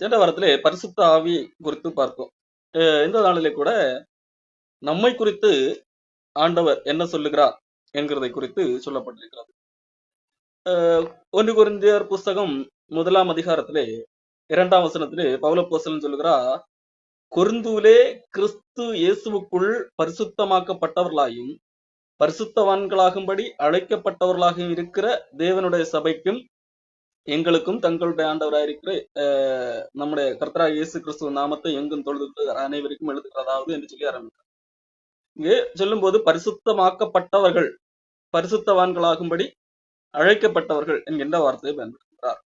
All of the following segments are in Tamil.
சென்ற வாரத்திலே பரிசுத்த ஆவி குறித்து பார்த்தோம். இந்த நாளிலே கூட நம்மை குறித்து ஆண்டவர் என்ன சொல்லுகிறார் என்கிறதை குறித்து சொல்லப்பட்டிருக்கிறது. 1 கொரிந்தியர் புஸ்தகம் 1ஆம் அதிகாரத்திலே 2ஆம் வசனத்திலே பவுலப்போஸ்தலன் சொல்லுகிறார், கொரிந்துவிலே கிறிஸ்து இயேசுவுக்குள் பரிசுத்தமாக்கப்பட்டவர்களாயும் பரிசுத்தவான்களாகும்படி அழைக்கப்பட்டவர்களாகவும் இருக்கிற தேவனுடைய சபைக்கும் எங்களுக்கும் தங்களுடைய ஆண்டவராயிருக்கிற நம்முடைய கர்த்தராகிய இயேசு கிறிஸ்துவ நாமத்தை எங்கும் தொழுது அனைவருக்கும் எழுதுகிறதாவது என்று சொல்லி ஆரம்பிக்கிறார். இங்கே சொல்லும்போது பரிசுத்தமாக்கப்பட்டவர்கள், பரிசுத்தவான்களாகும்படி அழைக்கப்பட்டவர்கள் என்கின்ற வார்த்தையை பயன்படுத்துகிறார்.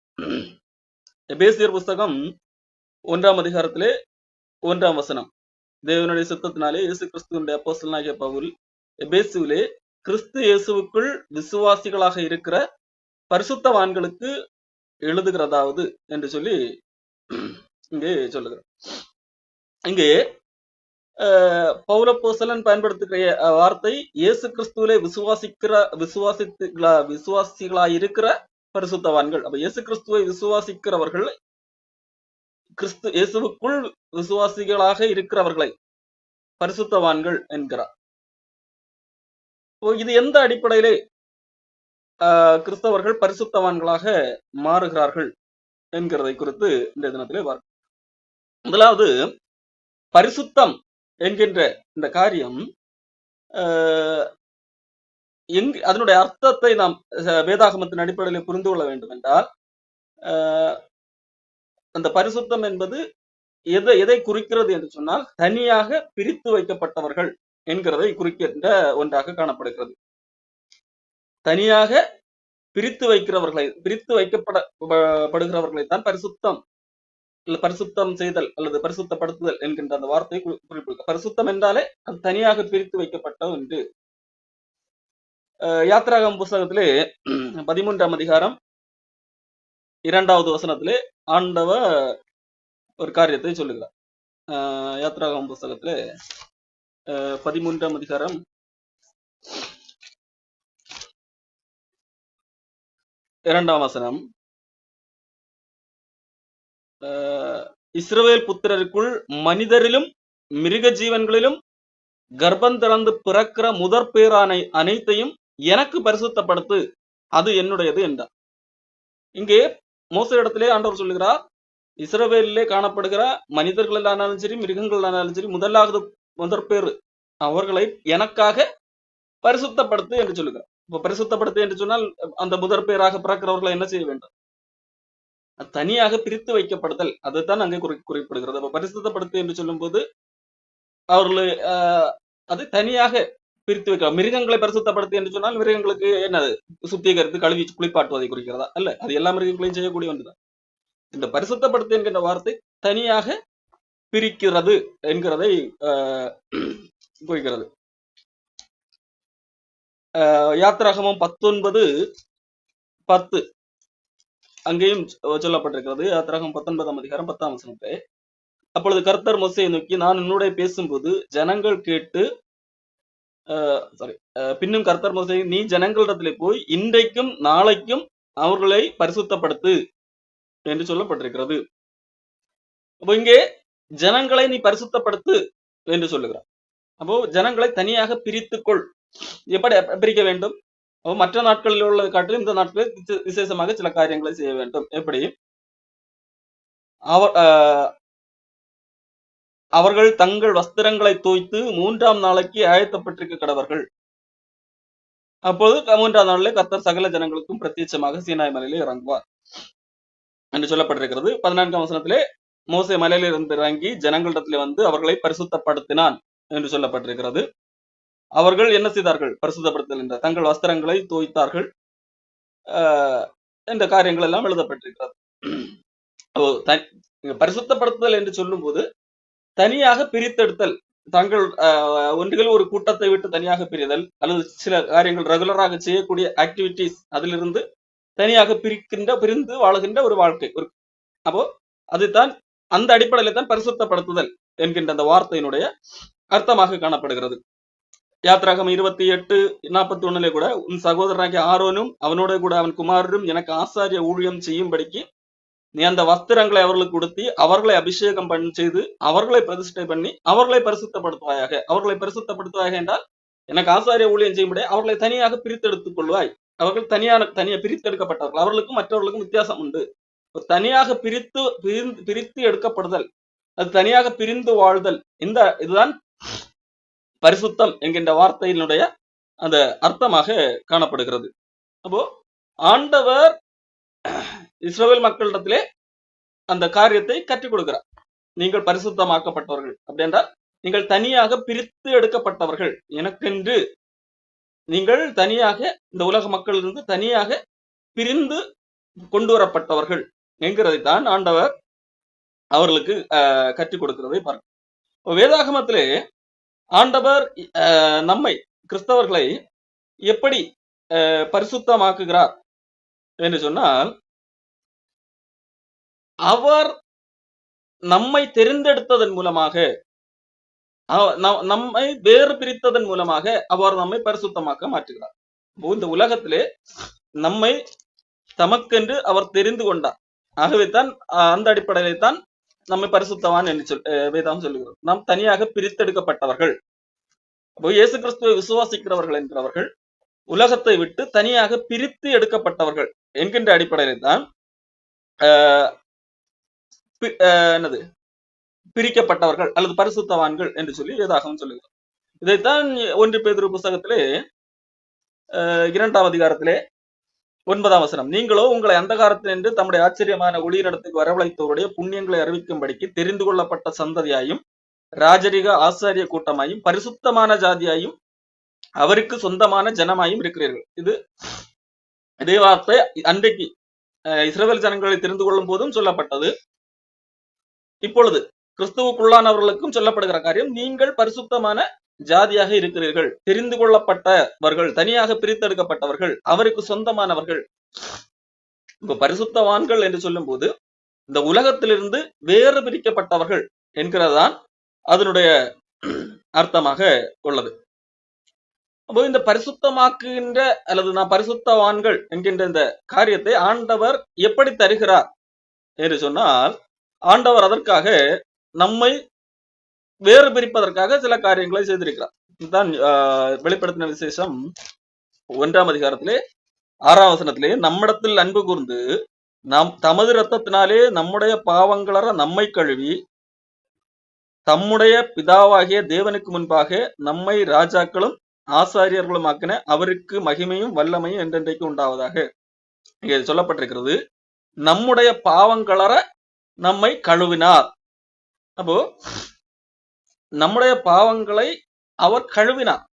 எபேசியர் புஸ்தகம் 1ஆம் அதிகாரத்திலே 1ஆம் வசனம், தேவனுடைய சித்தத்தினாலே இயேசு கிறிஸ்துவனுடைய அப்போஸ்தலனாகிய பவுல் எபேசுவிலே கிறிஸ்து இயேசுவுக்குள் விசுவாசிகளாக இருக்கிற பரிசுத்தவான்களுக்கு எழுதுகிறதாவது என்று சொல்லி இங்கே சொல்லுகிறார். இங்கே பவுலப்போஸ்தலன் பயன்படுத்துகிற வார்த்தை இயேசு கிறிஸ்துவிலே விசுவாசிகளாயிருக்கிற பரிசுத்தவான்கள். அப்ப இயேசு கிறிஸ்துவை விசுவாசிக்கிறவர்கள், கிறிஸ்து இயேசுவுக்குள் விசுவாசிகளாக இருக்கிறவர்களை பரிசுத்தவான்கள் என்கிறார். இது எந்த அடிப்படையிலே கிறிஸ்தவர்கள் பரிசுத்தவான்களாக மாறுகிறார்கள் என்கிறதை குறித்து இந்த தினத்திலே பார்க்கிறோம். முதலாவது, பரிசுத்தம் என்கின்ற இந்த காரியம் அதனுடைய அர்த்தத்தை நாம் வேதாகமத்தின் அடிப்படையில் புரிந்து கொள்ள வேண்டும் என்றால், அந்த பரிசுத்தம் என்பது எதை குறிக்கிறது என்று சொன்னால், தனியாக பிரித்து வைக்கப்பட்டவர்கள் என்கிறதை குறிக்கின்ற ஒன்றாக காணப்படுகிறது. தனியாக பிரித்து வைக்கப்படுகிறவர்களை தான் பரிசுத்தம் இல்ல பரிசுத்தம் செய்தல் அல்லது பரிசுத்தப்படுத்துதல் என்கின்ற அந்த வார்த்தை குறிப்பிடுகிறது. பரிசுத்தம் என்றாலே அது தனியாக பிரித்து வைக்கப்பட்ட ஒன்று. யாத்திராகம புஸ்தகத்திலே 13ஆம் அதிகாரம் 2வது வசனத்திலே ஆண்டவர் ஒரு காரியத்தை சொல்லுகிறார். யாத்திராகம புஸ்தகத்திலே 13ஆம் அதிகாரம் 2ஆம் வசனம், இஸ்ரவேல் புத்திரருக்குள் மனிதரிலும் மிருக ஜீவன்களிலும் கர்ப்பம் திறந்து பிறக்கிற முதற் பேரான அனைத்தையும் எனக்கு பரிசுத்தப்படுத்து, அது என்னுடையது என்றார். இங்கே மோசே இடத்திலே ஆண்டவர் சொல்லுகிறார், இஸ்ரவேலிலே காணப்படுகிற மனிதர்களானாலும் சரி மிருகங்களானாலும் சரி முதற் பேரு அவர்களை எனக்காக பரிசுத்தப்படுத்து என்று சொல்லுகிறார். இப்ப பரிசுத்தப்படுத்து என்று சொன்னால் அந்த முதற் பேராக பிறக்கிறவர்களை என்ன செய்ய வேண்டும்? தனியாக பிரித்து வைக்கப்படுதல், அதுதான் அங்கே குறிப்பிடுகிறது. அப்ப பரிசுத்தப்படுத்து என்று சொல்லும் போது அவர்களை அது தனியாக பிரித்து வைக்க. மிருகங்களை பரிசுத்தப்படுத்து என்று சொன்னால் மிருகங்களுக்கு என்னது? சுத்திகரித்து கழுவி குளிப்பாட்டுவதை குறிக்கிறதா? அல்ல, அது எல்லா மிருகங்களையும் செய்யக்கூடிய ஒன்றுதான். இந்த பரிசுத்தப்படுத்து என்கின்ற வார்த்தை தனியாக பிரிக்கிறது என்கிறதை குறிக்கிறது. யாத்திராகமம் 19:10 அங்கேயும் சொல்லப்பட்டிருக்கிறது. யாத்திராகமம் 19ஆம் அதிகாரம் 10ஆம் வசனத்தை, அப்பொழுது கர்த்தர் மோசேயை நோக்கி, நான் உன்னுடைய பேசும்போது ஜனங்கள் கேட்டு பின்னும் கர்த்தர் மோசேயை, நீ ஜனங்களிடத்திலே போய் இன்றைக்கும் நாளைக்கும் அவர்களை பரிசுத்தப்படுத்து என்று சொல்லப்பட்டிருக்கிறது. அப்போ இங்கே ஜனங்களை நீ பரிசுத்தப்படுத்து என்று சொல்லுகிறார். அப்போ ஜனங்களை தனியாக பிரித்துக்கொள். எப்படி பிரிக்க வேண்டும்? மற்ற நாட்களில் உள்ளதை காட்டிலும் இந்த நாட்களில் விசேஷமாக சில காரியங்களை செய்ய வேண்டும். எப்படி? அவர்கள் தங்கள் வஸ்திரங்களை தோய்த்து 3ஆம் நாளைக்கு ஆயத்தப்பட்டிருக்க கடவர்கள். அப்போது 3ஆம் நாளிலே கர்த்தர் சகல ஜனங்களுக்கும் பிரத்யட்சமாக சீனாய் மலையிலே இறங்குவார் என்று சொல்லப்பட்டிருக்கிறது. 14ஆம் வசனத்திலே மோசே மலையில இருந்து இறங்கி ஜனங்களிடத்திலே வந்து அவர்களை பரிசுத்தப்படுத்தினான் என்று சொல்லப்பட்டிருக்கிறது. அவர்கள் என்ன செய்தார்கள்? பரிசுத்தப்படுத்தல் என்ற தங்கள் வஸ்திரங்களை தோய்த்தார்கள் என்ற காரியங்கள் எல்லாம் எழுதப்பட்டிருக்கிறது. பரிசுத்தப்படுத்துதல் என்று சொல்லும் போது தனியாக பிரித்தெடுத்தல், தங்கள் ஒன்றுகள் ஒரு கூட்டத்தை விட்டு தனியாக பிரிதல் அல்லது சில காரியங்கள் ரெகுலராக செய்யக்கூடிய ஆக்டிவிட்டிஸ் அதிலிருந்து தனியாக பிரிந்து வாழுகின்ற ஒரு வாழ்க்கை. அப்போ அதுதான் அந்த அடிப்படையில தான் பரிசுத்தப்படுத்துதல் என்கின்ற அந்த வார்த்தையினுடைய அர்த்தமாக காணப்படுகிறது. யாத்திராகமம் 28:41 கூட, உன் சகோதரனாகிய ஆரோனும் அவனோட கூட அவன் குமாரரும் எனக்கு ஆசாரிய ஊழியம் செய்யும்படிக்கு நீ அந்த வஸ்திரங்களை அவர்களுக்கு உடுத்தி அவர்களை அபிஷேகம் செய்து அவர்களை பிரதிஷ்டை பண்ணி அவர்களை பரிசுத்தப்படுத்துவாயாக. அவர்களை பரிசுத்தப்படுத்துவாயாக என்றால் எனக்கு ஆசாரிய ஊழியம் செய்யும்படி அவர்களை தனியாக பிரித்தெடுத்துக் கொள்வாய். அவர்கள் தனியா பிரித்தெடுக்கப்பட்டவர்கள். அவர்களுக்கும் மற்றவர்களுக்கும் வித்தியாசம் உண்டு. தனியாக பிரித்து எடுக்கப்படுதல், அது தனியாக பிரிந்து வாழ்தல், இதுதான் பரிசுத்தம் என்கின்ற வார்த்தையினுடைய அந்த அர்த்தமாக காணப்படுகிறது. அப்போ ஆண்டவர் இஸ்ரவேல் மக்களிடத்திலே அந்த காரியத்தை கற்றுக் கொடுக்கிறார். நீங்கள் பரிசுத்தமாக்கப்பட்டவர்கள் அப்படி என்றால் நீங்கள் தனியாக பிரித்து எடுக்கப்பட்டவர்கள், எனக்கென்று நீங்கள் தனியாக இந்த உலக மக்களிலிருந்து தனியாக பிரிந்து கொண்டு வரப்பட்டவர்கள் என்கிறதைத்தான் ஆண்டவர் அவர்களுக்கு கற்றுக் கொடுக்கிறதை பார்க்க. வேதாகமத்திலே ஆண்டவர் நம்மை கிறிஸ்தவர்களை எப்படி பரிசுத்தமாக்குகிறார் என்று சொன்னால், அவர் நம்மை தெரிந்தெடுத்ததன் மூலமாக, நம்மை வேறு பிரித்ததன் மூலமாக அவர் நம்மை பரிசுத்தமாக்க மாற்றுகிறார். இந்த உலகத்திலே நம்மை தமக்கென்று அவர் தெரிந்து கொண்டார். ஆகவே தான் அந்த அடிப்படையிலே தான் நம்மை பரிசுத்தவான் என்று வேதாகம் சொல்லுகிறோம். நாம் தனியாக பிரித்தெடுக்கப்பட்டவர்கள். அப்போ இயேசு கிறிஸ்துவை விசுவாசிக்கிறவர்கள் என்கிறவர்கள் உலகத்தை விட்டு தனியாக பிரித்து எடுக்கப்பட்டவர்கள் என்கின்ற அடிப்படையிலே தான் என்னது பிரிக்கப்பட்டவர்கள் அல்லது பரிசுத்தவான்கள் என்று சொல்லி வேதாகம் சொல்லுகிறோம். இதைத்தான் 1 பேதுரு புத்தகத்திலே 2ஆம் அதிகாரத்திலே 9ஆம் வசனம், நீங்களோ உங்களை அந்தகாரத்தில் என்று தம்முடைய ஆச்சரியமான ஒளியிடத்துக்கு வரவழைத்தவருடைய புண்ணியங்களை அறிவிக்கும்படிக்கு தெரிந்து கொள்ளப்பட்ட சந்ததியாயும் ராஜரிக ஆசாரிய கூட்டமாயும் பரிசுத்தமான ஜாதியாயும் அவருக்கு சொந்தமான ஜனமாயும் இருக்கிறீர்கள். இதே வார்த்தை அன்றைக்கு இஸ்ரவேல் ஜனங்களை தெரிந்து கொள்ளும் போதும் சொல்லப்பட்டது. இப்பொழுது கிறிஸ்துவுக்குள்ளானவர்களுக்கும் சொல்லப்படுகிற காரியம், நீங்கள் பரிசுத்தமான ஜாதியாக இருக்கிறீர்கள், தெரிந்து கொள்ளப்பட்டவர்கள், தனியாக பிரித்தெடுக்கப்பட்டவர்கள், அவருக்கு சொந்தமானவர்கள். இப்ப பரிசுத்தவான்கள் என்று சொல்லும் போது இந்த உலகத்திலிருந்து வேறு பிரிக்கப்பட்டவர்கள் என்கிறதான் அதனுடைய அர்த்தமாக உள்ளது. அப்போ இந்த பரிசுத்தமாக்குகின்ற அல்லது நான் பரிசுத்தவான்கள் என்கின்ற இந்த காரியத்தை ஆண்டவர் எப்படி தருகிறார் என்று சொன்னால், ஆண்டவர் அதற்காக நம்மை வேறு பிரிப்பதற்காக சில காரியங்களை செய்திருக்கிறார். இதுதான் வெளிப்படுத்தின விசேஷம் 1ஆம் அதிகாரத்திலே 6ஆம் வசனத்திலே, நம்மிடத்தில் அன்பு கூர்ந்து நாம் தமது இரத்தத்தினாலே நம்முடைய பாவங்களற நம்மை கழுவி தம்முடைய பிதாவாகிய தேவனுக்கு முன்பாக நம்மை ராஜாக்களும் ஆசாரியர்களும் ஆக்கின அவருக்கு மகிமையும் வல்லமையும் என்றென்றைக்கு உண்டாவதாக. இங்கே சொல்லப்பட்டிருக்கிறது, நம்முடைய பாவங்களற நம்மை கழுவினார். அப்போ நம்முடைய பாவங்களை அவர் கழுவினார்.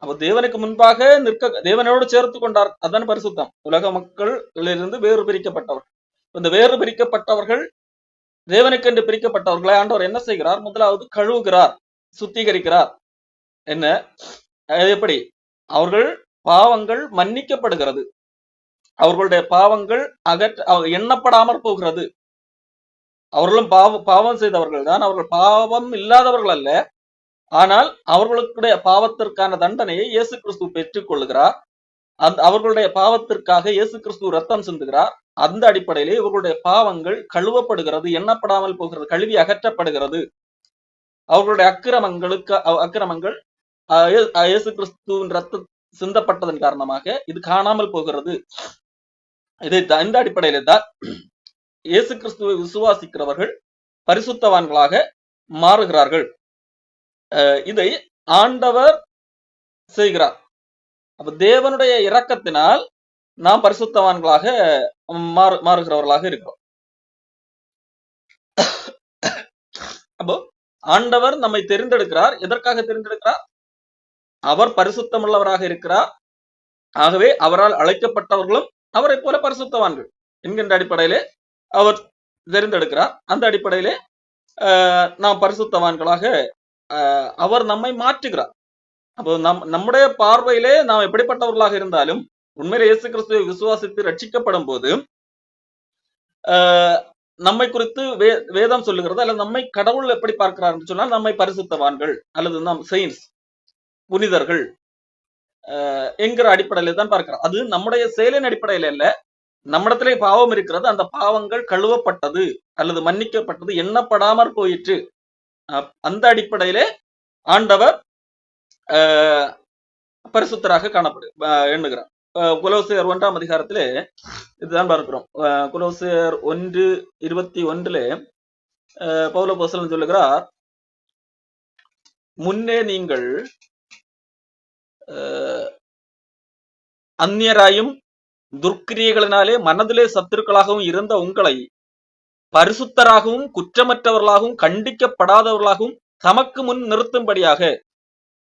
அப்போ தேவனுக்கு முன்பாக தேவனோடு சேர்த்து கொண்டார். அதான் பரிசுத்தம். உலக மக்களிலிருந்து வேறு பிரிக்கப்பட்டவர்கள். இந்த வேறு பிரிக்கப்பட்டவர்கள், தேவனுக்கென்று பிரிக்கப்பட்டவர்களை ஆண்டவர் என்ன செய்கிறார்? முதலாவது கழுவுகிறார், சுத்திகரிக்கிறார். என்ன? எப்படி? அவர்கள் பாவங்கள் மன்னிக்கப்படுகிறது, அவர்களுடைய பாவங்கள் எண்ணப்படாமற் போகிறது. அவர்களும் பாவம் செய்தவர்கள் தான், அவர்கள் பாவம் இல்லாதவர்கள் அல்ல. ஆனால் அவர்களுடைய பாவத்திற்கான தண்டனையை இயேசு கிறிஸ்து பெற்றுக் கொள்ளுகிறார். அவர்களுடைய பாவத்திற்காக இயேசு கிறிஸ்து ரத்தம் சிந்துகிறார். அந்த அடிப்படையிலே இவர்களுடைய பாவங்கள் கழுவப்படுகிறது, எண்ணப்படாமல் போகிறது, கழுவி அகற்றப்படுகிறது. அவர்களுடைய அக்கிரமங்கள் இயேசு கிறிஸ்துவின் ரத்தம் சிந்தப்பட்டதன் காரணமாக இது காணாமல் போகிறது. இந்த அடிப்படையிலே தான் இயேசு கிறிஸ்துவை விசுவாசிக்கிறவர்கள் பரிசுத்தவான்களாக மாறுகிறார்கள். இதை ஆண்டவர் செய்கிறார். அப்ப தேவனுடைய இரக்கத்தினால் நாம் பரிசுத்தவான்களாக மாறுகிறவர்களாக இருக்கிறோம். அப்போ ஆண்டவர் நம்மை தெரிந்தெடுக்கிறார். எதற்காக தெரிந்தெடுக்கிறார்? அவர் பரிசுத்தமுள்ளவராக இருக்கிறார். ஆகவே அவரால் அழைக்கப்பட்டவர்களும் அவரை போல பரிசுத்தவான்கள் என்கின்ற அடிப்படையிலே அவர் தெரிந்தெடுக்கிறார். அந்த அடிப்படையிலே நாம் பரிசுத்தவான்களாக அவர் நம்மை மாற்றுகிறார். அப்போ நம்முடைய பார்வையிலே நாம் எப்படிப்பட்டவர்களாக இருந்தாலும் உண்மையிலே இயேசு கிறிஸ்துவை விசுவாசித்து ரட்சிக்கப்படும் போது நம்மை குறித்து வேதம் சொல்லுகிறது, அல்லது நம்மை கடவுள் எப்படி பார்க்கிறார் என்று சொன்னால், நம்மை பரிசுத்தவான்கள் அல்லது நாம் செயின்ஸ், புனிதர்கள் என்கிற அடிப்படையில தான் பார்க்கிறோம். அது நம்முடைய செயலின் அடிப்படையில இல்ல, நம்மிடத்திலே பாவம் இருக்கிறது, அந்த பாவங்கள் கழுவப்பட்டது அல்லது மன்னிக்கப்பட்டது, எண்ணப்படாமற் போயிற்று. அந்த அடிப்படையிலே ஆண்டவர் பரிசுத்தராக எண்ணுகிறார். கொலோசியர் 1ஆம் அதிகாரத்திலே இதுதான் பார்க்கிறோம். கொலோசியர் 1:21 பவுல் அப்போஸ்தலன் சொல்லுகிறார், முன்னே நீங்கள் அந்நியராயும் துர்க்கிரியைகளினாலே மனதிலே சத்துருக்களாகவும் இருந்த உங்களை பரிசுத்தராகவும் குற்றமற்றவர்களாகவும் கண்டிக்கப்படாதவர்களாகவும் தமக்கு முன் நிறுத்தும்படியாக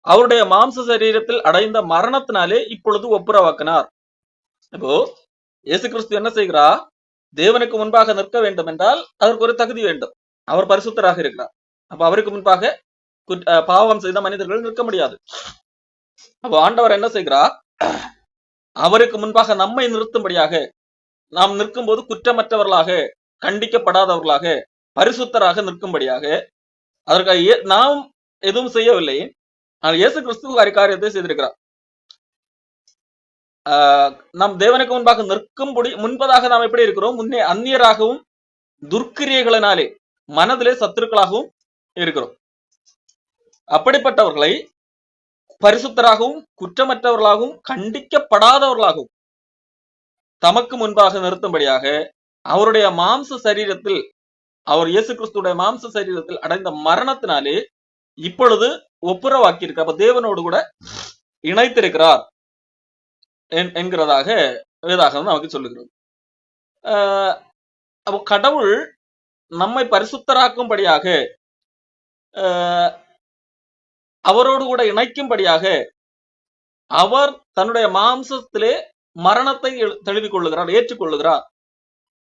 அவருடைய மாம்ச சரீரத்தில் அடைந்த மரணத்தினாலே இப்பொழுது ஒப்புரவாக்கினார். இப்போ இயேசு கிறிஸ்து என்ன செய்கிறார்? தேவனுக்கு முன்பாக நிற்க வேண்டும் என்றால் அதற்கு ஒரு தகுதி வேண்டும். அவர் பரிசுத்தராக இருக்கிறார். அப்ப அவருக்கு முன்பாக பாவம் செய்த மனிதர்கள் நிற்க முடியாது. அப்போ ஆண்டவர் என்ன செய்கிறார்? அவருக்கு முன்பாக நம்மை நிறுத்தும்படியாக, நாம் நிற்கும் போது குற்றமற்றவர்களாக, கண்டிக்கப்படாதவர்களாக, பரிசுத்தராக நிற்கும்படியாக, அதற்காக நாம் எதுவும் செய்யவில்லை. ஆனால் இயேசு கிறிஸ்து காரியத்தை செய்திருக்கிறார். நாம் தேவனுக்கு முன்பாக நிற்கும்படி முன்பதாக நாம் எப்படி இருக்கிறோம்? முன்னே அந்நியராகவும் துர்க்கிரியைகளினாலே மனதிலே சத்துருக்களாகவும் இருக்கிறோம். அப்படிப்பட்டவர்களை பரிசுத்தராகவும் குற்றமற்றவர்களாகவும் கண்டிக்கப்படாதவர்களாகவும் தமக்கு முன்பாக நிறுத்தும்படியாக அவருடைய மாம்ச சரீரத்தில், அவர் இயேசு கிறிஸ்துடைய மாம்ச சரீரத்தில் அடைந்த மரணத்தினாலே இப்பொழுது ஒப்புரவாக்கி இருக்க, அப்ப தேவனோடு கூட இணைத்திருக்கிறார் என்கிறதாக வேதாகமம் நமக்கு சொல்லுகிறது. அப்போ கடவுள் நம்மை பரிசுத்தராக்கும்படியாக, அவரோடு கூட இணைக்கும்படியாக அவர் தன்னுடைய மாம்சத்திலே மரணத்தை தழுவிக் கொள்ளுகிறார், ஏற்றுக்கொள்ளுகிறார்.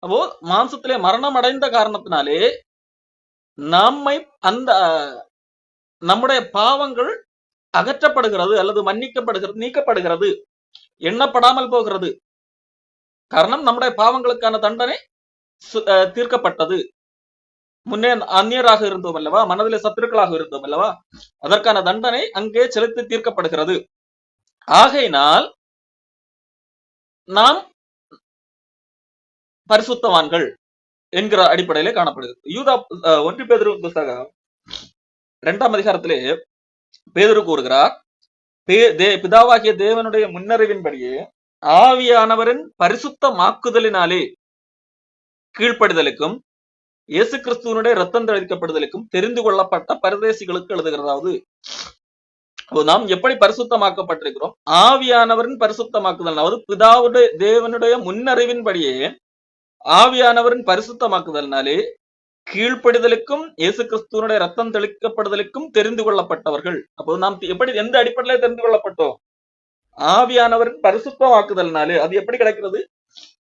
அப்போ மாம்சத்திலே மரணம் அடைந்த காரணத்தினாலே நம்மை நம்முடைய பாவங்கள் அகற்றப்படுகிறது அல்லது மன்னிக்கப்படுகிறது, நீக்கப்படுகிறது, எண்ணப்படாமல் போகிறது. காரணம், நம்முடைய பாவங்களுக்கான தண்டனை தீர்க்கப்பட்டது. முன்னே அந்நியராக இருந்தோம் அல்லவா, மனதிலே சத்துருக்களாக இருந்தோம் அல்லவா, அதற்கான தண்டனை அங்கே செலுத்தி தீர்க்கப்படுகிறது. ஆகையினால் நாம் பரிசுத்தவான்கள் என்கிற அடிப்படையிலே காணப்படுகிறது. யூதா 1 பேதுரு புத்தகம் 2ஆம் அதிகாரத்திலே பேதுரு கூறுகிறார், பிதாவாகிய தேவனுடைய முன்னறிவின்படியே ஆவியானவரின் பரிசுத்தமாக்குதலினாலே கீழ்ப்படிதலுக்கும் இயேசு கிறிஸ்துவனுடைய ரத்தம் தெளிக்கப்படுதலுக்கும் தெரிந்து கொள்ளப்பட்ட பரதேசிகளுக்கு எழுதுகிறதாவது. நாம் எப்படி பரிசுத்தமாக்கப்பட்டிருக்கிறோம்? ஆவியானவரின் பரிசுத்தமாக்குதல், அதாவது பிதாவுடைய தேவனுடைய முன்னறிவின்படியே ஆவியானவரின் பரிசுத்தமாக்குதல்னாலே கீழ்ப்படிதலுக்கும் இயேசு கிறிஸ்துவனுடைய ரத்தம் தெளிக்கப்படுதலுக்கும் தெரிந்து கொள்ளப்பட்டவர்கள். அப்போ நாம் எப்படி, எந்த அடிப்படையில தெரிந்து கொள்ளப்பட்டோம்? ஆவியானவரின் பரிசுத்தமாக்குதல்னாலே. அது எப்படி கிடைக்கிறது?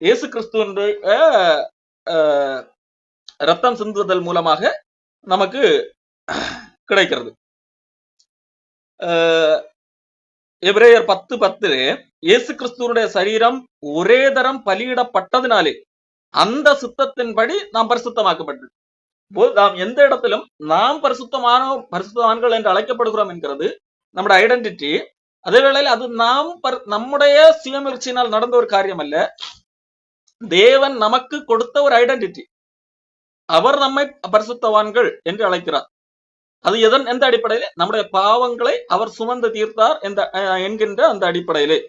இயேசு கிறிஸ்துவனுடைய ரத்தம் சிந்துதல் மூலமாக நமக்கு கிடைக்கிறது. எபிரேயர் 10:10 இயேசு கிறிஸ்துவனுடைய சரீரம் ஒரே தரம் பலியிடப்பட்டதினாலே அந்த சித்தத்தின்படி நாம் பரிசுத்தமாக்கப்பட்டோம். நாம் எந்த இடத்திலும் நாம் பரிசுத்தவான்கள் என்று அழைக்கப்படுகிறோம் என்கிறது நம்முடைய ஐடென்டிட்டி. அதே வேளையில் அது நாம் நம்முடைய சுயமுயற்சியினால் நடந்த ஒரு காரியம் அல்ல, தேவன் நமக்கு கொடுத்த ஒரு ஐடென்டிட்டி. அவர் நம்மை பரிசுத்தவான்கள் என்று அழைக்கிறார். அது எந்த அடிப்படையிலே? நம்முடைய பாவங்களை அவர் சுமந்து தீர்த்தார் என்கின்ற அந்த அடிப்படையிலே.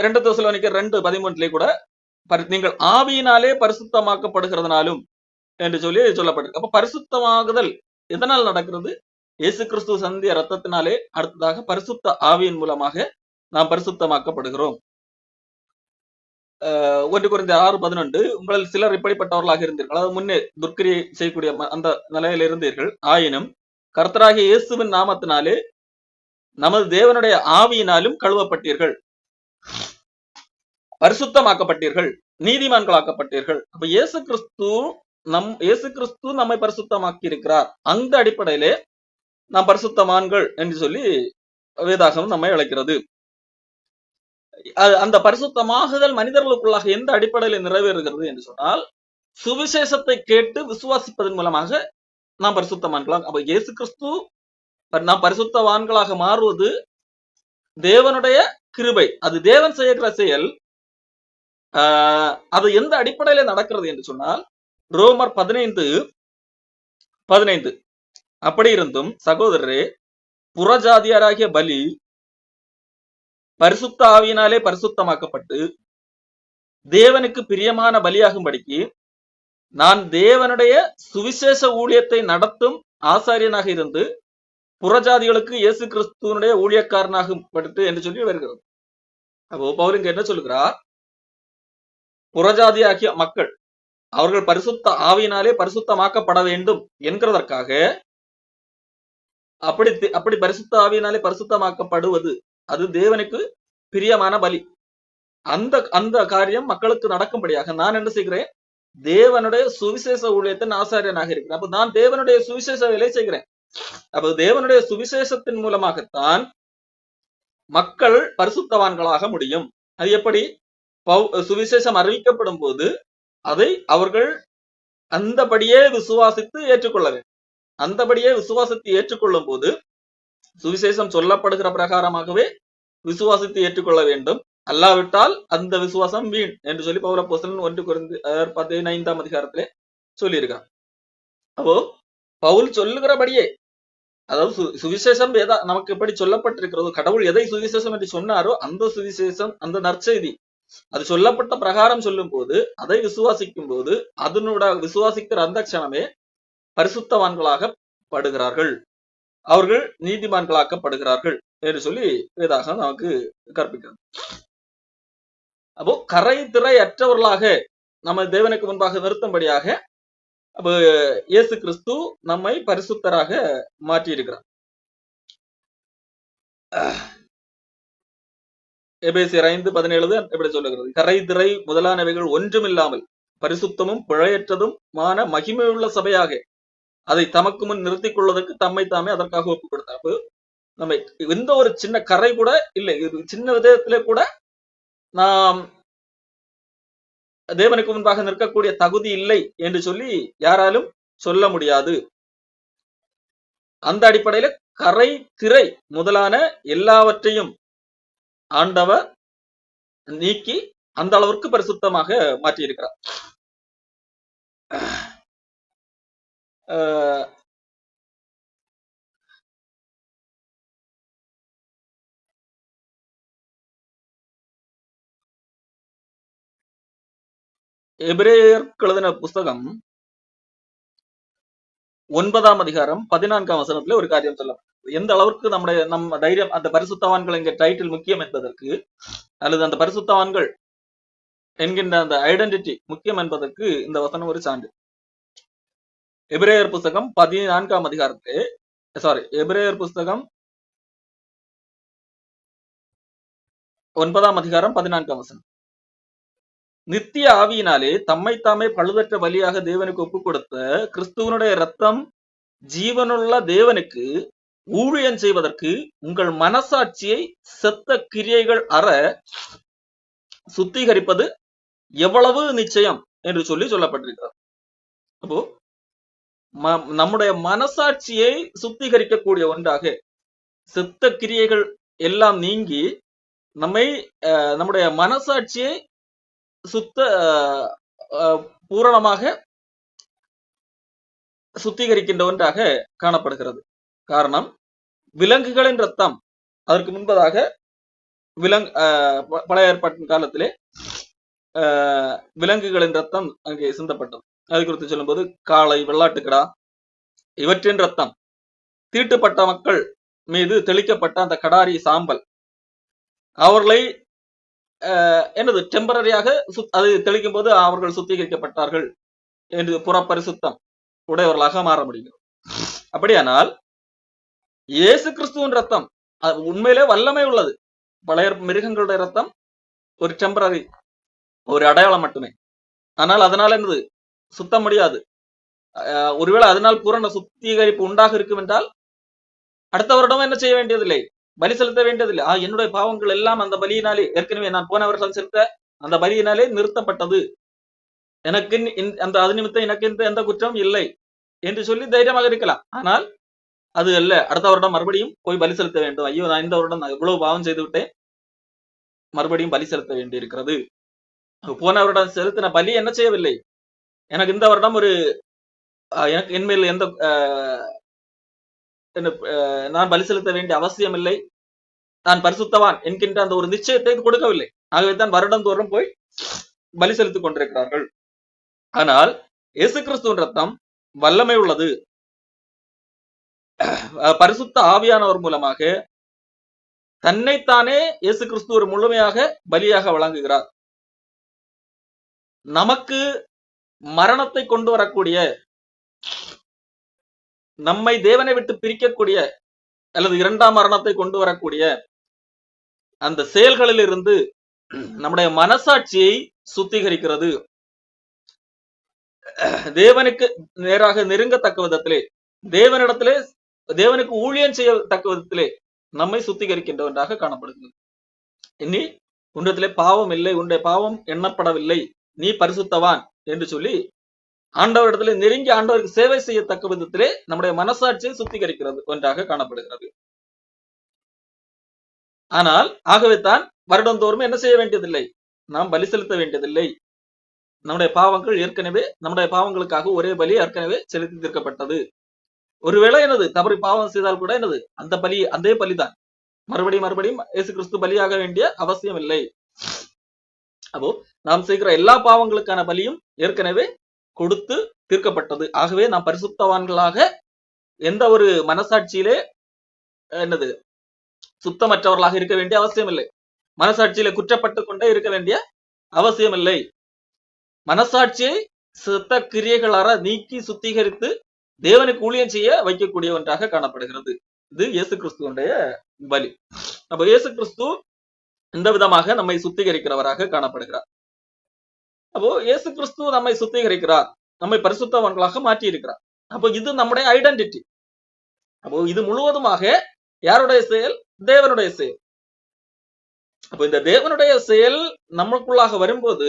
2 தெசலோனிக்கர் 2:13 கூட நீங்கள் ஆவியினாலே பரிசுத்தமாக்கப்படுகிறதுனாலும் என்று சொல்லி சொல்லப்பட்டிருக்கு. அப்ப பரிசுத்தமாகுதல் எதனால் நடக்கிறது? இயேசு கிறிஸ்து சந்திய ரத்தத்தினாலே. அடுத்ததாக பரிசுத்த ஆவியின் மூலமாக நாம் பரிசுத்தமாக்கப்படுகிறோம். 1 கொரிந்தியர் 6:11 உங்களில் சிலர் இப்படிப்பட்டவர்களாக இருந்தீர்கள், அதாவது முன்னே துர்க்கிரியை செய்யக்கூடிய அந்த நிலையில இருந்தீர்கள். ஆயினும் கர்த்தராகிய இயேசுவின் நாமத்தினாலே நமது தேவனுடைய ஆவியினாலும் கழுவப்பட்டீர்கள், பரிசுத்தமாக்கப்பட்டீர்கள், நீதிமான்களாக்கப்பட்டீர்கள். அப்ப இயேசு கிறிஸ்து நம்மை பரிசுத்தமாக்கி இருக்கிறார். அந்த அடிப்படையிலே நாம் பரிசுத்தமான்கள் என்று சொல்லி வேதாகமம் நம்மை அழைக்கிறது. அந்த பரிசுத்தமாகுதல் மனிதர்களுக்குள்ளாக எந்த அடிப்படையில் நிறைவேறுகிறது என்று சொன்னால், சுவிசேஷத்தை கேட்டு விசுவாசிப்பதன் மூலமாக நாம் பரிசுத்தமான்களாக. அப்ப இயேசு கிறிஸ்து நாம் பரிசுத்தவான்களாக மாறுவது தேவனுடைய கிருபை. அது தேவன் செய்கிற செயல். அது எந்த அடிப்படையில நடக்கிறது என்று சொன்னால் ரோமர் 15:15 அப்படி இருந்தும் சகோதரரே, புறஜாதியாராகிய பலி பரிசுத்த ஆவியினாலே பரிசுத்தமாக்கப்பட்டு தேவனுக்கு பிரியமான பலியாகும்படிக்கு நான் தேவனுடைய சுவிசேஷ ஊழியத்தை நடத்தும் ஆசாரியனாக இருந்து புறஜாதிகளுக்கு இயேசு கிறிஸ்துவனுடைய ஊழியக்காரனாக படுத்து என்று சொல்லி வருகிறது. அப்போ பவுல் இங்க என்ன சொல்லுகிறார்? புறஜாதியாகிய மக்கள் அவர்கள் பரிசுத்த ஆவியினாலே பரிசுத்தமாக்கப்பட வேண்டும் என்கிறதற்காக அப்படி பரிசுத்த ஆவியினாலே பரிசுத்தமாக்கப்படுவது அது தேவனுக்கு பிரியமான பலி. அந்த அந்த காரியம் மக்களுக்கு நடக்கும்படியாக நான் என்ன செய்கிறேன்? தேவனுடைய சுவிசேஷ ஊழியத்தின் ஆசாரியனாக இருக்கிறேன். அப்ப நான் தேவனுடைய சுவிசேஷ வேலை செய்கிறேன். அப்ப தேவனுடைய சுவிசேஷத்தின் மூலமாகத்தான் மக்கள் பரிசுத்தவான்களாக முடியும். அது எப்படி? சுவிசேஷம் அறிவிக்கப்படும் போது அதை அவர்கள் அந்தபடியே விசுவாசித்து ஏற்றுக்கொள்ள வேண்டும். அந்தபடியே விசுவாசித்து ஏற்றுக்கொள்ளும் போது சுவிசேஷம் சொல்லப்படுகிற பிரகாரமாகவே விசுவாசித்து ஏற்றுக்கொள்ள வேண்டும். அல்லாவிட்டால் அந்த விசுவாசம் வீண் என்று சொல்லி பவுல் அப்போஸ்தலன் 1 கொரிந்தியர் 15 சொல்லியிருக்கான். அப்போ பவுல் சொல்லுகிறபடியே, அதாவது சுவிசேஷம் நமக்கு எப்படி சொல்லப்பட்டிருக்கிறதோ, கடவுள் எதை சுவிசேஷம் என்று சொன்னாரோ அந்த சுவிசேஷம், அந்த நற்செய்தி அது சொல்லப்பட்ட பிரகாரம் சொல்லும் போது அதை விசுவாசிக்கும் போது அதனோட விசுவாசிக்கிற அந்த க்ஷணமே பரிசுத்தவான்களாக படுகிறார்கள், அவர்கள் நீதிமான்களாக்கப்படுகிறார்கள் என்று சொல்லி வேதாகம் நமக்கு கற்பிக்கிறது. அப்போ கரை திரை அற்றவர்களாக நம்ம தேவனுக்கு முன்பாக நிறுத்தும்படியாக அப்போ இயேசு கிறிஸ்து நம்மை பரிசுத்தராக மாற்றி இருக்கிறார். எபேசியர் 5:17 எப்படி சொல்லுகிறது? கரை திரை முதலானவைகள் ஒன்றுமில்லாமல் பரிசுத்தமும் பிழையற்றதுமான மகிமையுள்ள சபையாக அதை தமக்கு முன் நிறுத்திக் கொள்வதற்கு தம்மை தாமே அதற்காக ஒப்புக் கொடுத்தார். அப்போ நம்ம எந்த ஒரு சின்ன கரை கூட இல்லை, சின்ன விதத்திலே கூட நாம் தேவனுக்கு முன்பாக நிற்கக்கூடிய தகுதி இல்லை என்று சொல்லி யாராலும் சொல்ல முடியாது. அந்த அடிப்படையில கரை திரை முதலான எல்லாவற்றையும் ஆண்டவர் நீக்கி அந்த அளவிற்கு பரிசுத்தமாக மாற்றி இருக்கிறார். எபிரேயருக்கு எழுதின புஸ்தகம் 9:14 ஒரு காரியம் சொல்லலாம். எந்த அளவுக்கு நம்ம தைரியம், அந்த பரிசுத்தவான்கள் என்கிற டைட்டில் முக்கியம் என்பதற்கு, அல்லது அந்த பரிசுத்தவான்கள் என்கின்ற அந்த ஐடென்டிட்டி முக்கியம் என்பதற்கு இந்த வசனம் ஒரு சான்று. எபிரேயர் புஸ்தகம் 14 எபிரேயர் புஸ்தகம் 9:14 நித்திய ஆவியினாலே தம்மை தாமே பழுதற்ற பலியாக தேவனுக்கு ஒப்புக் கொடுத்த கிறிஸ்துவனுடைய ரத்தம் ஜீவனுள்ள தேவனுக்கு ஊழியம் செய்வதற்கு உங்கள் மனசாட்சியை செத்த கிரியைகள் அற சுத்திகரிப்பது எவ்வளவு நிச்சயம் என்று சொல்லி சொல்லப்பட்டிருக்கிறார். அப்போ நம்முடைய மனசாட்சியை சுத்திகரிக்கக்கூடிய ஒன்றாக செத்த கிரியைகள் எல்லாம் நீங்கி நம்முடைய மனசாட்சியை பூரணமாக சுத்திகரிக்கின்ற ஒன்றாக காணப்படுகிறது. காரணம், விலங்குகளின் ரத்தம் அதற்கு முன்பதாக பழைய ஏற்பாட்டின் காலத்திலே விலங்குகளின் ரத்தம் அங்கே சிந்தப்பட்டது. அது குறித்து சொல்லும்போது காளை, வெள்ளாட்டுக்கடா இவற்றின் ரத்தம் தீட்டுப்பட்ட மக்கள் மீது தெளிக்கப்பட்ட அந்த கடாரி சாம்பல் அவர்களை டெம்பரரியாக அது தெளிக்கும் போது அவர்கள் சுத்திகரிக்கப்பட்டார்கள் என்று புறப்பரிசுத்தம் உடையவர்களாக மாற முடியும். அப்படியானால் இயேசு கிறிஸ்துவின் ரத்தம் உண்மையிலே வல்லமை உள்ளது. பழைய மிருகங்களுடைய ரத்தம் ஒரு டெம்பரரி, ஒரு அடையாளம் மட்டுமே. ஆனால் அதனால என்னது சுத்த முடியாது. ஒருவேளை அதனால் பூரண சுத்திகரிப்பு உண்டாக இருக்கும் என்றால் அடுத்த வருடம் என்ன செய்ய வேண்டியதில்லை, பலி செலுத்த வேண்டியதில்லை. என்னுடைய பாவங்கள் எல்லாம் அந்த பலியினாலே, ஏற்கனவே நான் போன வருஷம் செலுத்த அந்த பலியினாலே நிறுத்தப்பட்டது, எனக்கு அந்த அது நிமித்தம் எனக்கு எந்த குற்றம் இல்லை என்று சொல்லி தைரியமாக இருக்கலாம். ஆனால் அது அல்ல, அடுத்த வருடம் மறுபடியும் போய் பலி செலுத்த வேண்டும். ஐயோ, நான் இந்த வருடம் நான் இவ்வளவு பாவம் செய்து விட்டேன், மறுபடியும் பலி செலுத்த வேண்டி இருக்கிறது போன வருடம் செலுத்தின பலி என்ன செய்யவில்லை. எனக்கு இந்த வருடம் ஒரு எனக்கு என்மேல் எந்த நான் பலி செலுத்த வேண்டிய அவசியம் இல்லை, நான் பரிசுத்தவான் என்கின்ற அந்த ஒரு நிச்சயத்தை கொடுக்கவில்லை. ஆகவே தான் வருடந்தோறும் போய் பலி செலுத்திக் கொண்டிருக்கிறார்கள். ஆனால் இயேசு கிறிஸ்துவின் ரத்தம் வல்லமை உள்ளது. பரிசுத்த ஆவியானவர் மூலமாக தன்னைத்தானே இயேசு கிறிஸ்து ஒரு முழுமையாக பலியாக வழங்குகிறார். நமக்கு மரணத்தை கொண்டு வரக்கூடிய, நம்மை தேவனை விட்டு பிரிக்கக்கூடிய அல்லது இரண்டாம் மரணத்தை கொண்டு வரக்கூடிய அந்த செயல்களில் இருந்து நம்முடைய மனசாட்சியை சுத்திகரிக்கிறது. தேவனுக்கு நேராக நெருங்கத்தக்க விதத்திலே, தேவனிடத்திலே தேவனுக்கு ஊழியம் செய்யத்தக்க விதத்திலே நம்மை சுத்திகரிக்கின்ற ஒன்றாக காணப்படுகிறது. இனி உன்னிடத்திலே பாவம் இல்லை, உன்னுடைய பாவம் எண்ணப்படவில்லை, நீ பரிசுத்தவான் என்று சொல்லி ஆண்டவரிடத்திலே நெருங்கி ஆண்டவருக்கு சேவை செய்யத்தக்க விதத்திலே நம்முடைய மனசாட்சியை சுத்திகரிக்கிறது ஒன்றாக காணப்படுகிறது. ஆனால் ஆகவே தான் வருடந்தோறும் என்ன செய்ய வேண்டியதில்லை, நாம் பலி செலுத்த வேண்டியதில்லை. நம்முடைய பாவங்கள் ஏற்கனவே, நம்முடைய பாவங்களுக்காக ஒரே பலி ஏற்கனவே செலுத்தி தீர்க்கப்பட்டது. ஒருவேளை என்னது தவறி பாவம் செய்தால் கூட என்னது அந்த பலி, அதே பலிதான். மறுபடியும் இயேசு கிறிஸ்து பலியாக வேண்டிய அவசியம் இல்லை. அப்போ நாம் செய்கிற எல்லா பாவங்களுக்கான பலியும் ஏற்கனவே கொடுத்து தீர்க்கப்பட்டது. ஆகவே நாம் பரிசுத்தவான்களாக எந்த ஒரு மனசாட்சியிலே என்னது சுத்தமற்றவர்களாக இருக்க வேண்டிய அவசியம் இல்லை. மனசாட்சியில குற்றப்பட்டு கொண்டே இருக்க வேண்டிய அவசியம் இல்லை. மனசாட்சியை சுத்த கிரியைகளார நீக்கி சுத்திகரித்து தேவனுக்கு ஊழியம் செய்ய வைக்கக்கூடிய ஒன்றாக காணப்படுகிறது. இது இயேசு கிறிஸ்துவனுடைய பலி. அப்ப இயேசு கிறிஸ்து இந்த விதமாக நம்மை சுத்திகரிக்கிறவராக காணப்படுகிறார். அப்போ இயேசு கிறிஸ்து நம்மை சுத்திகரிக்கிறார், நம்மை பரிசுத்தவான்களாக மாற்றி இருக்கிறார். அப்போ இது நம்முடைய ஐடென்டிட்டி. அப்போ இது முழுவதுமாக யாருடைய செயல்? தேவனுடைய செயல். அப்போ இந்த தேவனுடைய செயல் நமக்குள்ளாக வரும்போது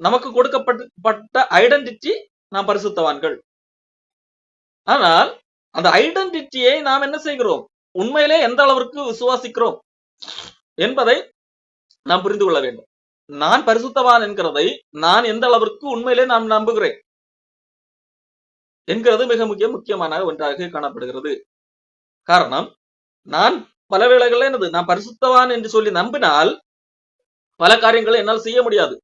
நமக்கு கொடுக்கப்பட்ட ஐடென்டிட்டி நாம் பரிசுத்தவான்கள். ஆனால் அந்த ஐடென்டிட்டியை நாம் என்ன செய்கிறோம், உண்மையிலே எந்த அளவிற்கு விசுவாசிக்கிறோம் என்பதை நாம் புரிந்து கொள்ள வேண்டும். நான் பரிசுத்தவான் என்கிறதை நான் எந்த அளவிற்கு உண்மையிலே நான் நம்புகிறேன் என்கிறது மிக முக்கியமான ஒன்றாக காணப்படுகிறது. காரணம், நான் பல வேளைகளில் என்னது, நான் பரிசுத்தவான் என்று சொல்லி நம்பினால் பல காரியங்களை என்னால் செய்ய முடியாது.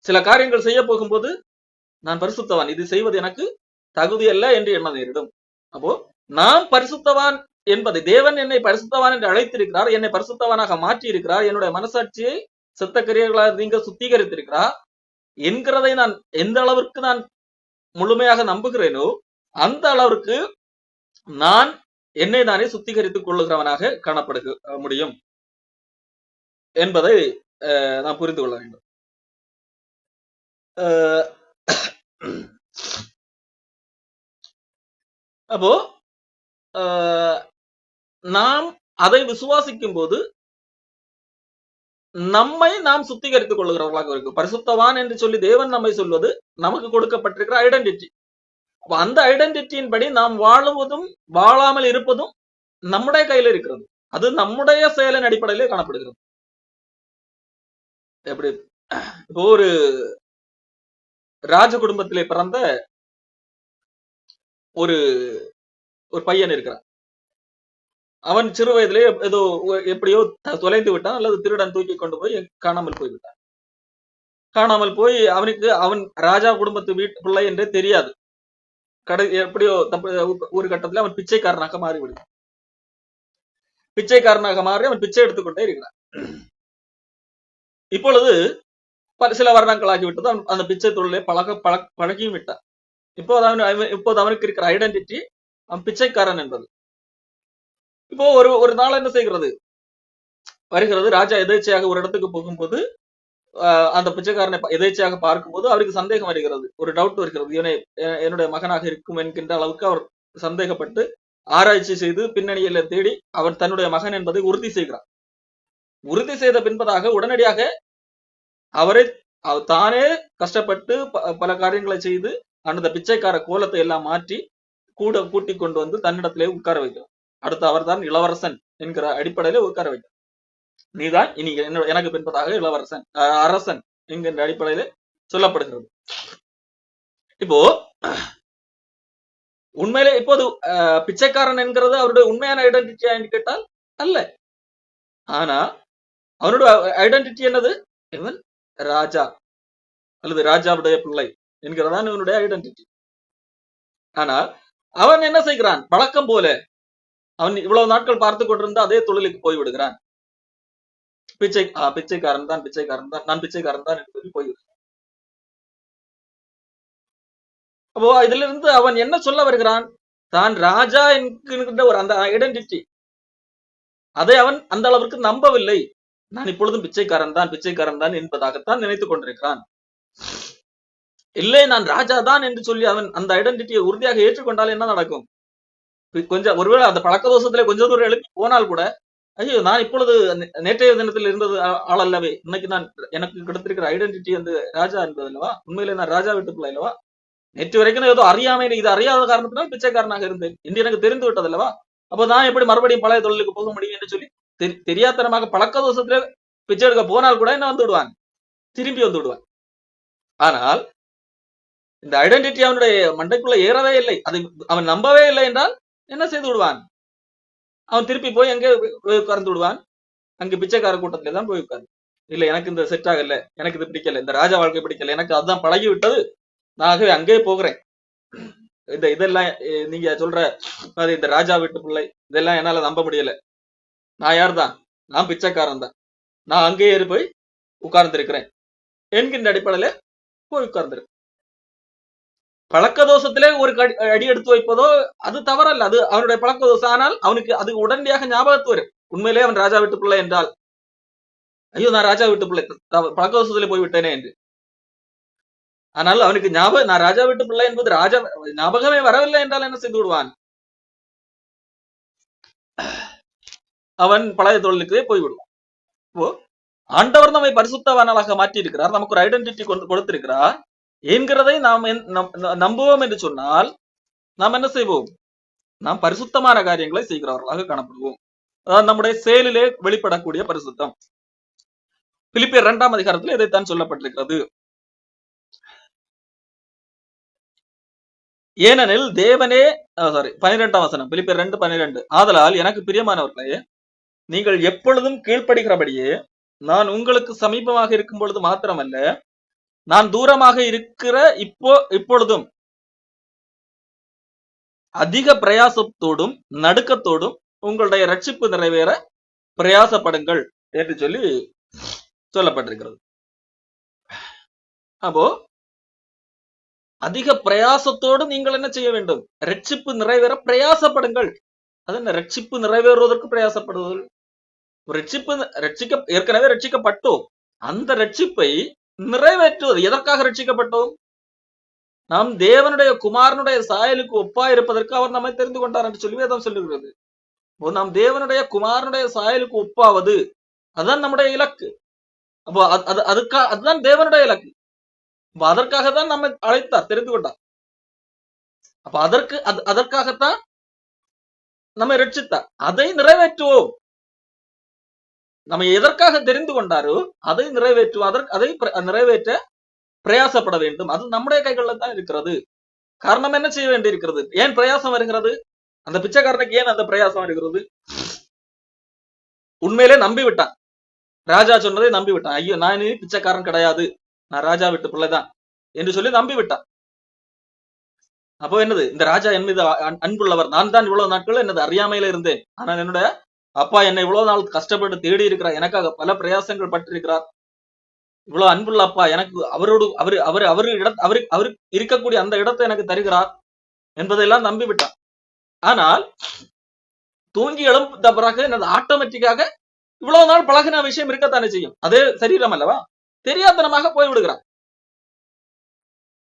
சில காரியங்கள் செய்ய போகும்போது நான் பரிசுத்தவான், இது செய்வது எனக்கு தகுதி அல்ல என்று எண்ண நேரிடும். அப்போ நாம் பரிசுத்தவான் என்பதை, தேவன் என்னை பரிசுத்தவான் என்று அழைத்திருக்கிறார், என்னை பரிசுத்தவானாக மாற்றி இருக்கிறார், என்னுடைய மனசாட்சியை செத்த கிரியைகளாக நீங்க சுத்திகரித்திருக்கிறார் என்கிறதை நான் எந்த அளவிற்கு நான் முழுமையாக நம்புகிறேனோ அந்த அளவிற்கு நான் என்னை நானே சுத்திகரித்துக் கொள்ளுகிறவனாக காணப்பட முடியும் என்பதை நாம் புரிந்து கொள்ள வேண்டும். அப்போ நாம் அதை விசுவாசிக்கும் போது நம்மை நாம் சுத்திகரித்துக் கொள்ளுகிறவர்களாக இருக்கு. பரிசுத்தவான் என்று சொல்லி தேவன் நம்மை சொல்வது நமக்கு கொடுக்கப்பட்டிருக்கிற ஐடென்டிட்டி. அந்த ஐடென்டிட்டியின் படி நாம் வாழுவதும் வாழாமல் இருப்பதும் நம்முடைய கையில இருக்கிறது. அது நம்முடைய செயலின் அடிப்படையிலே காணப்படுகிறது. எப்படி, இப்போ ஒரு ராஜ குடும்பத்திலே பிறந்த ஒரு பையன் இருக்கிறான். அவன் சிறு வயதிலே ஏதோ எப்படியோ தொலைந்து விட்டான், அல்லது திருடன் தூக்கி கொண்டு போய் காணாமல் போய்விட்டான். காணாமல் போய் அவன் ராஜா குடும்பத்து வீட்டு பிள்ளை என்றே தெரியாது. எப்படியோ ஒரு கட்டத்துல அவன் பிச்சைக்காரனாக மாறிவிடுகிறான். பிச்சைக்காரனாக மாறி அவன் பிச்சை எடுத்துக்கொண்டே இருக்கிறான். இப்பொழுது சில வருடங்கள் ஆகிவிட்டது. அவன் அந்த பிச்சை தொழிலை பழகியும் விட்டான். இப்போது அவனுக்கு இருக்கிற ஐடென்டிட்டி அவன் பிச்சைக்காரன் என்பது. இப்போ ஒரு நாள் என்ன செய்கிறது, வருகிறது. ராஜா எதேச்சையாக ஒரு இடத்துக்கு போகும்போது அந்த பிச்சைக்காரனை எதேச்சையாக பார்க்கும்போது அவருக்கு சந்தேகம் வருகிறது, ஒரு டவுட் வருகிறது. இவனை என்னுடைய மகனாக இருக்கும் என்கின்ற அளவுக்கு அவர் சந்தேகப்பட்டு ஆராய்ச்சி செய்து பின்னணியில தேடி அவன் தன்னுடைய மகன் என்பதை உறுதி செய்கிறார். உறுதி செய்த பின்பதாக உடனடியாக அவரை தானே கஷ்டப்பட்டு பல காரியங்களை செய்து அந்த பிச்சைக்கார கோலத்தை எல்லாம் மாற்றி கூட கூட்டி கொண்டு வந்து தன்னிடத்திலே உட்கார வைக்கிறார். அடுத்து அவர் தான் இளவரசன் என்கிற அடிப்படையில உட்கார வைக்கிறார். நீதான் இனி எனக்கு பின்பதாக இளவரசன் அரசன் என்கின்ற அடிப்படையில சொல்லப்படுகிறது. இப்போ உண்மையிலே இப்போது பிச்சைக்காரன் என்கிறது அவருடைய உண்மையான ஐடென்டிட்டியா என்று கேட்டால் அல்ல. ஆனா அவனுடைய ஐடென்டிட்டி என்னது? இவன் ராஜா அல்லது ராஜாவுடைய பிள்ளை என்கிறதான் இவனுடைய ஐடென்டிட்டி. ஆனால் அவன் என்ன செய்கிறான்? வழக்கம் போல அவன் இவ்வளவு நாட்கள் பார்த்து கொண்டிருந்த அதே தொழிலுக்கு போய்விடுகிறான். பிச்சைக்காரன் தான், நான் பிச்சைக்காரன் தான் என்று போய்விடுகிறான். அப்போ இதுல இருந்து அவன் என்ன சொல்ல வருகிறான்? தான் ராஜா என்கின்ற ஒரு அந்த ஐடென்டிட்டி, அதை அவன் அந்த அளவிற்கு நம்பவில்லை. நான் இப்பொழுதும் பிச்சைக்காரன் தான் என்பதாகத்தான் நினைத்துக் கொண்டிருக்கிறான். இல்லை, நான் ராஜா தான் என்று சொல்லி அவன் அந்த ஐடென்டிட்டியை உறுதியாக ஏற்றுக்கொண்டால் என்ன நடக்கும்? கொஞ்சம் ஒருவேளை அந்த பழக்க தோஷத்திலே கொஞ்சம் தூரம் எழுப்பி போனால் கூட, ஐயோ நான் இப்பொழுது நேற்றைய தினத்தில் இருந்தது ஆள் அல்லவே, இன்னைக்கு நான் எனக்கு கிடைத்திருக்கிற ஐடென்டிட்டி அந்த ராஜா என்பது அல்லவா, உண்மையிலே நான் ராஜா வீட்டு பிள்ளை அல்லவா, நேற்று வரைக்கும் ஏதோ அறியாமையில இது அறியாத காரணத்தினால் பிச்சைக்காரனாக இருந்தேன் என்று எனக்கு தெரிந்து விட்டது அல்லவா, அப்ப நான் எப்படி மறுபடியும் பழைய தொழிலுக்கு போக முடியும் என்று சொல்லி தெரியாதனமாக பழக்க தோஷத்துல பிச்சை எடுக்க போனால் கூட என்ன வந்து விடுவான், திரும்பி வந்து விடுவான். ஆனால் இந்த ஐடென்டிட்டி அவனுடைய மண்டைக்குள்ள ஏறவே இல்லை, அதை அவன் நம்பவே இல்லை என்றால் என்ன செய்து விடுவான்? அவன் திருப்பி போய் எங்கே உட்கார்ந்து விடுவான்? அங்கு பிச்சைக்கார கூட்டத்திலே தான் போய் உட்கார்ந்து, இல்ல எனக்கு இந்த செட் ஆகல, எனக்கு இது பிடிக்கல, இந்த ராஜா வாழ்க்கை பிடிக்கல, எனக்கு அதுதான் பழகி விட்டது, நான் அங்கே போகிறேன். இதெல்லாம் நீங்க சொல்ற இந்த ராஜா வீட்டு பிள்ளை இதெல்லாம் என்னால நம்ப முடியல, நான் யார் தான், நான் பிச்சைக்காரன் தான், நான் அங்கேயே போய் உட்கார்ந்து இருக்கிறேன் என்கின்ற அடிப்படையில போய் உட்கார்ந்துருக்கு. பழக்க தோஷத்திலே ஒரு அடி எடுத்து வைப்பதோ அது தவறல்ல, அது அவனுடைய பழக்க தோஷம். ஆனால் அவனுக்கு அது உடனடியாக ஞாபகத்து வரும், உண்மையிலே அவன் ராஜா வீட்டு பிள்ளை என்றால், ஐயோ நான் ராஜா வீட்டு பிள்ளை பழக்க தோஷத்திலே போய்விட்டேனே என்று. ஆனால் அவனுக்கு ஞாபகம், நான் ராஜா வீட்டு பிள்ளை என்பது ராஜா ஞாபகமே வரவில்லை என்றால் என்ன செய்து விடுவான்? அவன் பழைய தொழிலுக்கே போய்விடுவான். இப்போ ஆண்டவர் நம்மை பரிசுத்தவான்களாக மாற்றி இருக்கிறார், நமக்கு ஒரு ஐடென்டிட்டி கொடுத்திருக்கிறார் என்கிறதை நாம் நம்புவோம் என்று சொன்னால் நாம் என்ன செய்வோம்? நாம் பரிசுத்தமான காரியங்களை செய்கிறவர்களாக காணப்படுவோம். அதாவது நம்முடைய செயலிலே வெளிப்படக்கூடிய பரிசுத்தம். பிலிப்பியர் 2ஆம் அதிகாரத்தில் இதைத்தான் சொல்லப்பட்டிருக்கிறது. ஏனெனில் தேவனே 12ஆம் வசனம், பிலிப்பியர் 2:12, ஆதலால் எனக்கு பிரியமானவர்களே, நீங்கள் எப்பொழுதும் கீழ்ப்படுகிறபடியே நான் உங்களுக்கு சமீபமாக இருக்கும் பொழுது மாத்திரமல்ல, நான் தூரமாக இருக்கிற இப்பொழுதும் அதிக பிரயாசத்தோடும் நடுக்கத்தோடும் உங்களுடைய ரட்சிப்பு நிறைவேற பிரயாசப்படுங்கள் என்று சொல்லி சொல்லப்பட்டிருக்கிறது. அப்போ அதிக பிரயாசத்தோடு நீங்கள் என்ன செய்ய வேண்டும்? ரட்சிப்பு நிறைவேற பிரயாசப்படுங்கள். அது என்ன? ரட்சிப்பு நிறைவேறுவதற்கு பிரயாசப்படுவது. ஏற்கனவே ரட்சிக்கப்பட்டோம், அந்த ரட்சிப்பை நிறைவேற்றுவது. எதற்காக ரட்சிக்கப்பட்டோம்? நாம் தேவனுடைய குமாரனுடைய சாயலுக்கு ஒப்பா இருப்பதற்கு அவர் நம்மை தெரிந்து கொண்டார் என்று சொல்லி வேதம் சொல்லுகிறது. நாம் தேவனுடைய குமாரனுடைய சாயலுக்கு ஒப்பாவது, அதுதான் நம்முடைய இலக்கு. அப்போ அதுதான் தேவனுடைய இலக்கு. அதற்காக தான் நம்மை அழைத்தார், தெரிந்து கொண்டார். அப்ப அதற்காகத்தான் நம்மை ரட்சித்தார். அதை நிறைவேற்றுவோம். நம்ம எதற்காக தெரிந்து கொண்டாரோ அதை நிறைவேற்றுவோம், அதை நிறைவேற்ற பிரயாசப்பட வேண்டும். அது நம்முடைய கைகளில் தான் இருக்கிறது. காரணம் என்ன செய்ய வேண்டி இருக்கிறது? ஏன் பிரயாசம் வருகிறது? அந்த பிச்சைக்காரனுக்கு ஏன் அந்த பிரயாசம் வருகிறது? உண்மையிலே நம்பி விட்டான், ராஜா சொன்னதை நம்பி விட்டான். ஐயோ நான் இனி பிச்சைக்காரன் கிடையாது, நான் ராஜா வீட்டு பிள்ளைதான் என்று சொல்லி நம்பி விட்டான். அப்போ என்னது? இந்த ராஜா என் மீது அன்புள்ளவர், நான் தான் இவ்வளவு நாட்கள் என்னது அறியாமையில இருந்தேன், ஆனால் என்னுடைய அப்பா என்னை இவ்வளவு நாள் கஷ்டப்பட்டு தேடி இருக்கிறார், எனக்காக பல பிரயாசங்கள் பட்டிருக்கிறார், இவ்வளவு அன்புள்ள அப்பா எனக்கு அவரோடு அவரு இருக்கக்கூடிய அந்த இடத்தை எனக்கு தருகிறார் என்பதையெல்லாம் நம்பி விட்டான். ஆனால் தூங்கி எழுந்த பிறகு என்னது ஆட்டோமேட்டிக்காக இவ்வளவு நாள் பழகின விஷயம் இருக்கத்தானே செய்யும், அதே சரீரம் அல்லவா, தெரியாதனமாக போய்விடுகிறான்.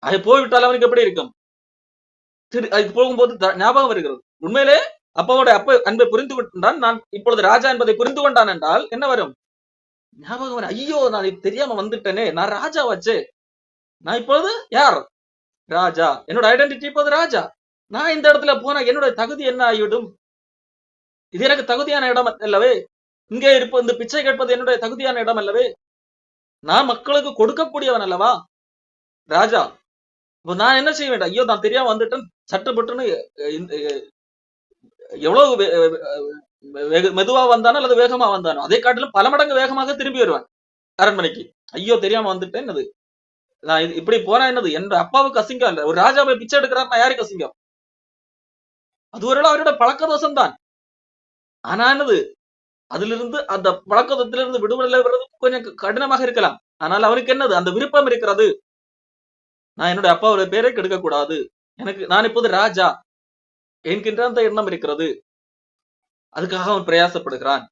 அது போய்விட்டால் அவனுக்கு எப்படி இருக்கும்? போகும்போது ஞாபகம் வருகிறது, உண்மையிலே அப்பாவோட அன்பை புரிந்து கொண்டான், நான் இப்பொழுது ராஜா என்பதை புரிந்து கொண்டான் என்றால் என்ன வரும்? ஞாபகம் வரும். ஐயோ நான் தெரியாம வந்துட்டேனே, நான் ராஜா வச்சு, நான் இப்பொழுது யார்? ராஜா. என்னோட ஐடென்டிட்டி இப்போது ராஜா. நான் இந்த இடத்துல போனா என்னோட தகுதி என்ன ஆகிவிடும்? இது எனக்கு தகுதியான இடம் அல்லவே, இங்கே இருப்ப இந்த பிச்சை கேட்பது என்னுடைய தகுதியான இடம் அல்லவே. நான் மக்களுக்கு கொடுக்கக்கூடியவன் அல்லவா ராஜா. இப்போ நான் என்ன செய்ய வேண்டாம்? ஐயோ நான் தெரியாம வந்துட்டேன் சட்டுப்பட்டுன்னு எவ்வளவு மெதுவா வந்தானோ அல்லது வேகமா வந்தானோ அதை காட்டிலும் பல மடங்கு வேகமாக திரும்பி வருவான் அரண்மனைக்கு. ஐயோ தெரியாம வந்துட்டேன், என்னது நான் இப்படி போனா என்னது என்ற அப்பாவுக்கு அசிங்கம் இல்ல. ஒரு ராஜாவை பிச்சை எடுக்கிறாருன்னா யாருக்கு அசிங்கம்? அது ஒரு அவரோட பழக்க தோஷம் தான். ஆனா என்னது அதிலிருந்து அந்த பழக்கத்திலிருந்து விடுதலை வர்றது கொஞ்சம் கடினமாக இருக்கலாம். ஆனால் அவருக்கு என்னது அந்த விருப்பம் இருக்கிறது. நான் என்னுடைய அப்பாவுடைய பேரை கெடுக்க கூடாது, எனக்கு நான் இப்போது ராஜா என்கின்ற அந்த எண்ணம் இருக்கிறது. அதுக்காக அவன் பிரயாசப்படுகிறான்.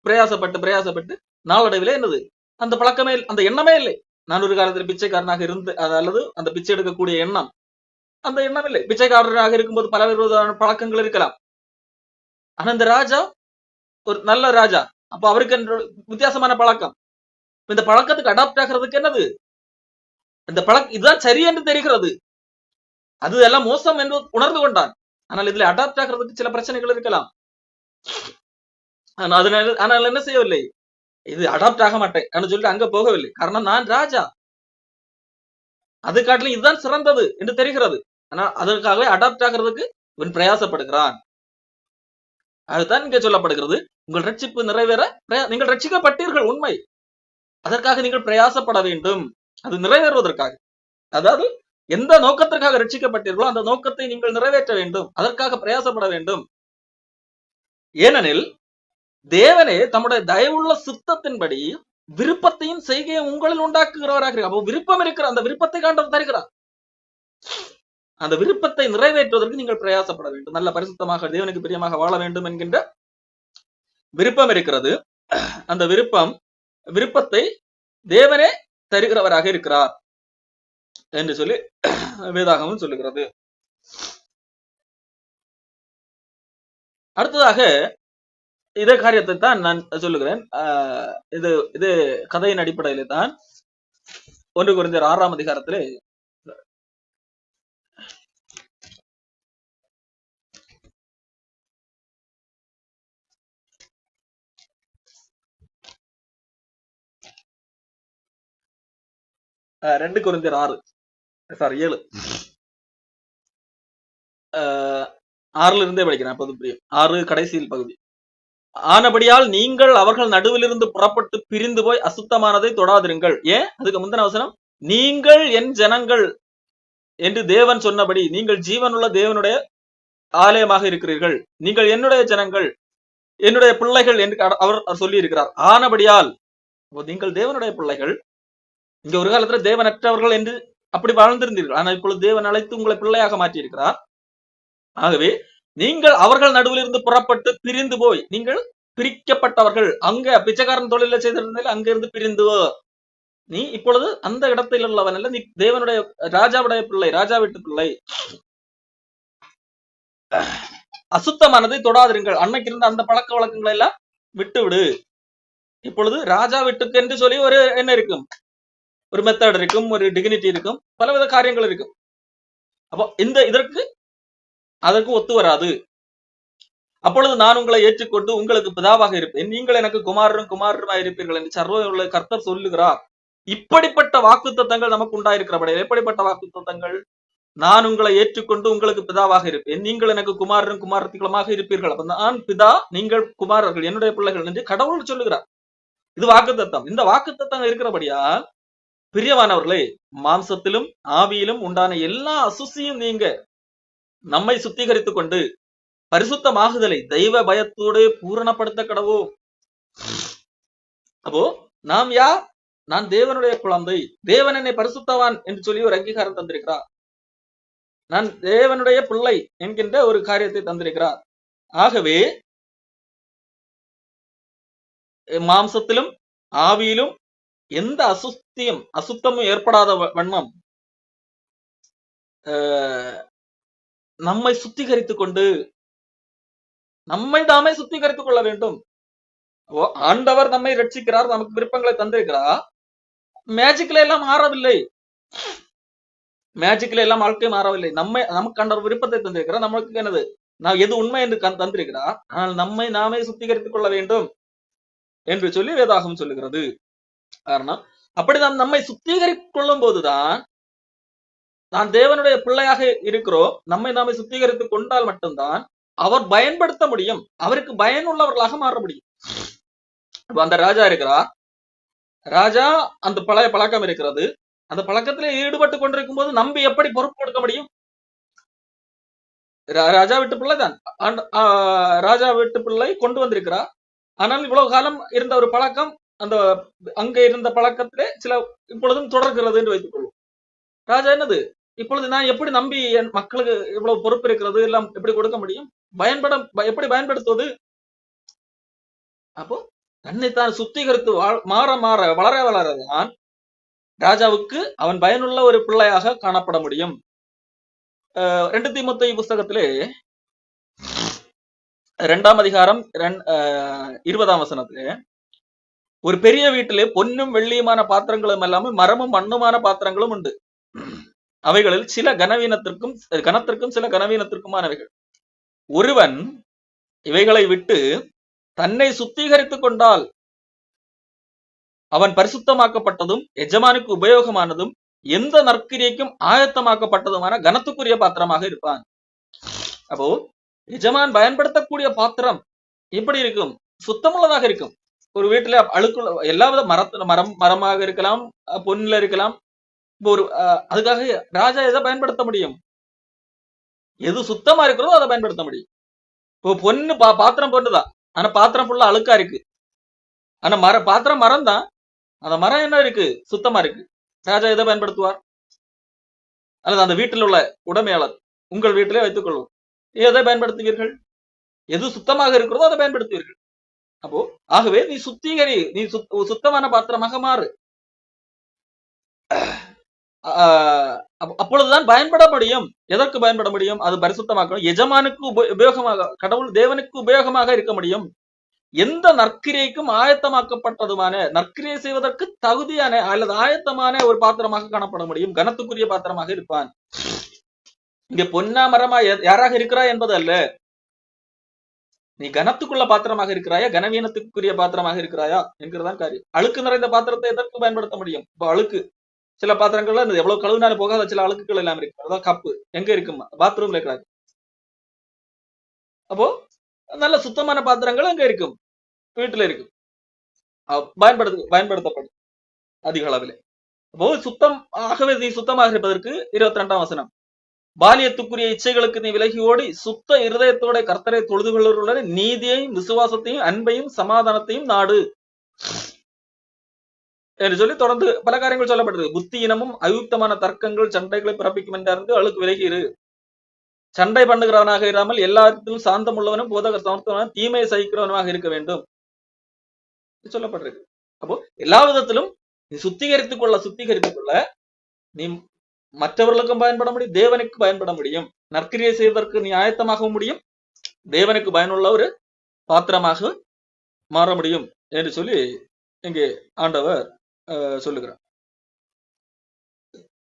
பிரயாசப்பட்டு நாளடைவிலே என்னது அந்த பழக்கமே அந்த எண்ணமே இல்லை. நான் ஒரு காலத்தில் பிச்சைக்காரனாக இருந்து அல்லது அந்த பிச்சை எடுக்கக்கூடிய எண்ணம் அந்த எண்ணம் இல்லை. பிச்சைக்காரனாக இருக்கும்போது பல விதமான பழக்கங்கள் இருக்கலாம். ஆனா இந்த ராஜா ஒரு நல்ல ராஜா, அப்ப அவருக்கு வித்தியாசமான பழக்கம். இந்த பழக்கத்துக்கு அடாப்ட் ஆகிறதுக்கு என்னது இந்த பழக்கம் இதுதான் சரி என்று தெரிகிறது. அது எல்லாம் மோசம் என்று உணர்ந்து கொண்டான். ஆனால் இதுல அடாப்ட் ஆகிறதுக்கு சில பிரச்சனைகள் இருக்கலாம். ஆனால் என்ன செய்யவில்லை, இது அடாப்ட் ஆக மாட்டேன் சொல்லிட்டு அங்க போகவில்லை. காரணம் நான் ராஜா, அது காட்டிலும் இதுதான் சிறந்தது என்று தெரிகிறது. ஆனால் அதற்காகவே அடாப்ட் ஆகிறதுக்கு இவன் பிரயாசப்படுகிறான். அதுதான் இங்கே சொல்லப்படுகிறது. உங்கள் ரட்சிப்பு நிறைவேற நீங்கள் ரட்சிக்கப்பட்டீர்கள், உண்மை. அதற்காக நீங்கள் பிரயாசப்பட வேண்டும். அது நிறைவேறுவதற்காக, அதாவது எந்த நோக்கத்திற்காக ரட்சிக்கப்பட்டீர்களோ அந்த நோக்கத்தை நீங்கள் நிறைவேற்ற வேண்டும். அதற்காக பிரயாசப்பட வேண்டும். ஏனெனில் தேவனே தம்முடைய தயவுள்ள சித்தத்தின்படி விருப்பத்தையும் செய்கையை உங்களில் உண்டாக்குகிறவராக. அப்போ விருப்பம் இருக்கிற அந்த விருப்பத்தை காண்டவர் தருகிறார். அந்த விருப்பத்தை நிறைவேற்றுவதற்கு நீங்கள் பிரயாசப்பட வேண்டும். நல்ல பரிசுத்தமாக தேவனுக்கு பிரியமாக வாழ வேண்டும் என்கின்ற விருப்பம் இருக்கிறது. அந்த விருப்பத்தை தேவனே தருகிறவராக இருக்கிறார் என்று சொல்லி வேதாகமும் சொல்லுகிறது. அடுத்ததாக இதே காரியத்தை தான் நான் சொல்லுகிறேன். இது கதையின் அடிப்படையிலே தான் 1 கொரிந்தியர் 6ஆம் அதிகாரத்திலே ரெண்டு கொரிந்தியர் 7 6ல இருந்தே படிக்கிறேன். அப்போது புரியும். 6 கடைசியில் பகுதி. ஆனபடியால் நீங்கள் அவர்கள் நடுவிலிருந்து புறப்பட்டு பிரிந்து போய் அசுத்தமானதை தொடாதிருங்கள். ஏன்? அதுக்கு முந்தின வசனம், நீங்கள் என் ஜனங்கள் என்று தேவன் சொன்னபடி நீங்கள் ஜீவனுள்ள தேவனுடைய ஆலயமாக இருக்கிறீர்கள், நீங்கள் என்னுடைய ஜனங்கள், என்னுடைய பிள்ளைகள் என்று அவர் சொல்லி இருக்கிறார். ஆனபடியால் நீங்கள் தேவனுடைய பிள்ளைகள். இங்க ஒரு காலத்துல தேவனற்றவர்கள் என்று அப்படி வாழ்ந்திருந்தீர்கள். ஆனால் இப்பொழுது தேவன் அழைத்து உங்களை பிள்ளையாக மாற்றி இருக்கிறார். ஆகவே நீங்கள் அவர்கள் நடுவில் இருந்து புறப்பட்டு பிரிந்து போய், நீங்கள் பிரிக்கப்பட்டவர்கள். அங்க பிச்சைக்காரன் தொழில செய்திருந்தால் அங்கிருந்து பிரிந்து நீ இப்பொழுது அந்த இடத்தில் உள்ளவன் அல்ல, நீ தேவனுடைய ராஜாவுடைய பிள்ளை, ராஜா வீட்டு பிள்ளை. அசுத்தமானதை தொடாதிருங்கள். அன்னைக்கு இருந்த அந்த பழக்க வழக்கங்களை எல்லாம் விட்டு விடு. இப்பொழுது ராஜா வீட்டுக்கு என்று சொல்லி ஒரு என்ன இருக்கும், ஒரு மெத்தட் இருக்கும், ஒரு டிக்னிட்டி இருக்கும், பலவித காரியங்கள் இருக்கும். அப்போ அதற்கு ஒத்து வராது. அப்பொழுது நான் உங்களை ஏற்றுக்கொண்டு உங்களுக்கு பிதாவாக இருப்பேன், நீங்கள் எனக்கு குமாரருமாய் இருப்பீர்கள் என்று சர்வ கர்த்தர் சொல்லுகிறார். இப்படிப்பட்ட வாக்குத்தத்தங்கள் நமக்கு உண்டாயிருக்கிறபடியால், எப்படிப்பட்ட வாக்குத்தத்தங்கள்? நான் உங்களை ஏற்றுக்கொண்டு உங்களுக்கு பிதாவாக இருப்பேன், நீங்கள் எனக்கு குமாரத்திகளுமாக இருப்பீர்கள். அப்ப நான் பிதா, நீங்கள் குமாரர்கள், என்னுடைய பிள்ளைகள் என்று கடவுள் சொல்லுகிறார். இது வாக்குத்தத்தம். இந்த வாக்குத்தத்தம் இருக்கிறபடியால் பிரியமானவர்களே, மாம்சத்திலும் ஆவியிலும் உண்டான எல்லா அசுசியும் நீங்க நம்மை சுத்திகரித்துக் கொண்டு பரிசுத்தமாகுதலை தெய்வ பயத்தோடு பூரணப்படுத்த கடவோம். அப்போ நாம் யார்? நான் தேவனுடைய குழந்தை. தேவன் என்னை பரிசுத்தவான் என்று சொல்லி ஒரு அங்கீகாரம் தந்திருக்கிறார். நான் தேவனுடைய பிள்ளை என்கின்ற ஒரு காரியத்தை தந்திருக்கிறார். ஆகவே மாம்சத்திலும் ஆவியிலும் எந்த அசுத்தமும் ஏற்படாத வண்ணம் நம்மை சுத்திகரித்துக் கொண்டு நம்மை நாமே சுத்திகரித்துக் கொள்ள வேண்டும். ஆண்டவர் நம்மை ரட்சிக்கிறார், நமக்கு விருப்பங்களை தந்திருக்கிறார். மேஜிக்ல எல்லாம் மாறவில்லை, மேஜிக்ல எல்லாம் வாழ்க்கை மாறவில்லை. நமக்கு ஆண்டவர் விருப்பத்தை தந்திருக்கிறார். நமக்கு என்னது, நான் எது உண்மை என்று தந்திருக்கிறார். ஆனால் நம்மை நாமே சுத்திகரித்துக் கொள்ள வேண்டும். என்று சொல்லி வேதாகம் சொல்லுகிறது. காரணம் அப்படிதான் நம்மை சுத்திகரித்துக் கொள்ளும் போதுதான் நான் தேவனுடைய பிள்ளையாக இருக்கிறோம். நம்மை நாமே சுத்திகரித்துக் கொண்டால் மட்டும்தான் அவர் பயன்படுத்த முடியும், அவருக்கு பயனுள்ளவர்களாக மாற முடியும். அந்த ராஜா இருக்கிறார், ராஜா அந்த பழைய பழக்கம் இருக்கிறது, அந்த பழக்கத்திலே ஈடுபட்டு கொண்டிருக்கும் போது நம்பி எப்படி பொறுப்பு கொடுக்க முடியும்? ராஜா வீட்டு பிள்ளை தான், ராஜா வீட்டு பிள்ளை கொண்டு வந்திருக்கிறார். ஆனால் இவ்வளவு காலம் இருந்த ஒரு பழக்கம், அந்த அங்க இருந்த பழக்கத்திலே சில இப்பொழுதும் தொடர்கிறது என்று வைத்துக் கொள்வோம். ராஜா என்னது, இப்பொழுது நான் எப்படி நம்பி என் மக்களுக்கு இவ்வளவு பொறுப்பு இருக்கிறது எல்லாம் எப்படி கொடுக்க முடியும்? எப்படி பயன்படுத்துவது? அப்போ தன்னைத்தான் சுத்திகரித்து மாற மாற வளர வளரதான் ராஜாவுக்கு அவன் பயனுள்ள ஒரு பிள்ளையாக காணப்பட முடியும். 2 தீமோத்தேயு புஸ்தகத்திலே 2ஆம் அதிகாரம் 20ஆம் வசனத்திலே, ஒரு பெரிய வீட்டிலே பொன்னும் வெள்ளியுமான பாத்திரங்களும் இல்லாமல் மரமும் மண்ணுமான பாத்திரங்களும் உண்டு. அவைகளில் சில கனத்திற்கும் சில கனவீனத்திற்குமானவைகள். ஒருவன் இவைகளை விட்டு தன்னை சுத்திகரித்துக் கொண்டால் அவன் பரிசுத்தமாக்கப்பட்டதும் எஜமானுக்கு உபயோகமானதும் எந்த நற்கிரியைக்கும் ஆயத்தமாக்கப்பட்டதுமான கனத்துக்குரிய பாத்திரமாக இருப்பான். அப்போ எஜமான் பயன்படுத்தக்கூடிய பாத்திரம் எப்படி இருக்கும்? சுத்தமுள்ளதாக இருக்கும். ஒரு வீட்டுல அழுக்குள்ள எல்லாவித மரமாக இருக்கலாம், பொன்னில இருக்கலாம். ஒரு அதுக்காக ராஜா எதை பயன்படுத்த முடியும்? எது சுத்தமா இருக்கிறதோ அதை பயன்படுத்த முடியும். இப்போ பொண்ணு பாத்திரம் பொண்ணுதான், ஆனா பாத்திரம் ஃபுல்லா அழுக்கா இருக்கு. ஆனா பாத்திரம் மரம் தான், அந்த மரம் என்ன இருக்கு? சுத்தமா இருக்கு. ராஜா எதை பயன்படுத்துவார்? அல்லது அந்த வீட்டில் உள்ள உடைமையாளர், உங்கள் வீட்டிலே வைத்துக் கொள்வோம், எதை பயன்படுத்துவீர்கள்? எது சுத்தமாக இருக்கிறதோ அதை பயன்படுத்துவீர்கள். அப்போ ஆகவே நீ சுத்தமான பாத்திரமாக மாறு. அப்பொழுதுதான் பயன்பட முடியும். எதற்கு பயன்பட முடியும்? அது பரிசுத்தமாக்கணும், எஜமானுக்கு உபயோகமாக, கடவுள் தேவனுக்கு உபயோகமாக இருக்க முடியும். எந்த நற்கிரியைக்கும் ஆயத்தமாக்கப்பட்டதுமான, நற்கிரியை செய்வதற்கு தகுதியான அல்லது ஆயத்தமான ஒரு பாத்திரமாக காணப்பட முடியும். கனத்துக்குரிய பாத்திரமாக இருப்பான். இங்க பொன்னா மரமா யாராக இருக்கிறாய் என்பது அல்ல, நீ கனத்துக்குள்ள பாத்திரமாக இருக்கிறாயா, கனவீனத்துக்குரிய பாத்திரமாக இருக்கிறாயா என்கிறதான் காரியம். அழுக்கு நிறைந்த பாத்திரத்தை எதற்கு பயன்படுத்த முடியும்? இப்போ அழுக்கு சில பாத்திரங்கள்ல எவ்வளவு கழுவினாலும் போகாத சில அழுக்குகள் எல்லாம் இருக்கு. அதான் கப்பு எங்க இருக்குமா? பாத்ரூம்ல இருக்கிறாரு. அப்போ நல்ல சுத்தமான பாத்திரங்கள் அங்க இருக்கும், வீட்டுல இருக்கும், பயன்படுத்தப்படும் அதிக அளவில். அப்போ ஆகவே நீ சுத்தமாக இருப்பதற்கு 22ஆம் வசனம், பாலியத்துக்குரிய இச்சைகளுக்கு நீ விலகி ஓடி சுத்த இருதயத்தோட கர்த்தரை தொழுது கொள்ளுள்ள நீதியையும் விசுவாசத்தையும் அன்பையும் சமாதானத்தையும் நாடு என்று சொல்லி தொடர்ந்து பல காரியங்கள் சொல்லப்பட்டது. புத்தியினமும் அயுக்தமான தர்க்கங்கள் சண்டைகளை பிறப்பிக்கும் என்றார்ந்து அழுக்கு விலகி இரு. சண்டை பண்ணுகிறவனாக இராமல் எல்லாத்திலும் சாந்தம் உள்ளவனும் போதக சமர்த்தவனும் தீமையை சகிக்கிறவனாக இருக்க வேண்டும் சொல்லப்பட்டிருக்கு. அப்போ எல்லா விதத்திலும் நீ சுத்திகரித்துக் கொள்ள நீ மற்றவர்களுக்கும் பயன்பட முடியும், தேவனுக்கு பயன்பட முடியும். நற்கிரியை செய்வதற்கு நீ ஆயத்தமாகவும் முடியும், தேவனுக்கு பயனுள்ள ஒரு பாத்திரமாக மாற முடியும் என்று சொல்லி இங்கே ஆண்டவர் சொல்லுகிறார்.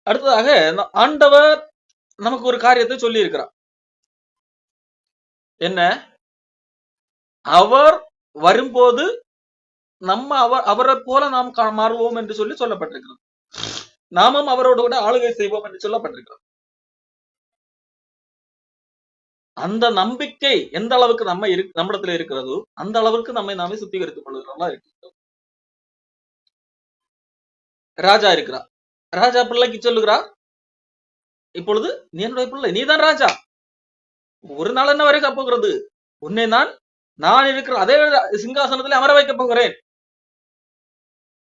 அடுத்ததாக ஆண்டவர் நமக்கு ஒரு காரியத்தை சொல்லி இருக்கிறார். என்ன? அவர் வரும்போது நம்ம அவரை போல நாம் மாறுவோம் என்று சொல்லி சொல்லப்பட்டிருக்கிறோம். நாமும் அவரோடு கூட ஆளுகை செய்வோம் என்று சொல்லப்பட்டிருக்கிறோம். அந்த நம்பிக்கை எந்த அளவுக்கு நம்மிடத்துல இருக்கிறதோ அந்த அளவுக்கு நாமே சுத்திகரித்துக் கொள்கிறோம் இருக்கிறோம். ராஜா இருக்கிறார், ராஜா பிள்ளைக்கு சொல்லுகிறார், இப்பொழுது நீ என்னுடைய பிள்ளை, நீதான் ராஜா, ஒரு நாள் என்ன வரைக்கும் போகிறது, உன்னை நான் இருக்கிற அதே சிங்காசனத்தில் அமர வைக்க போகிறேன்,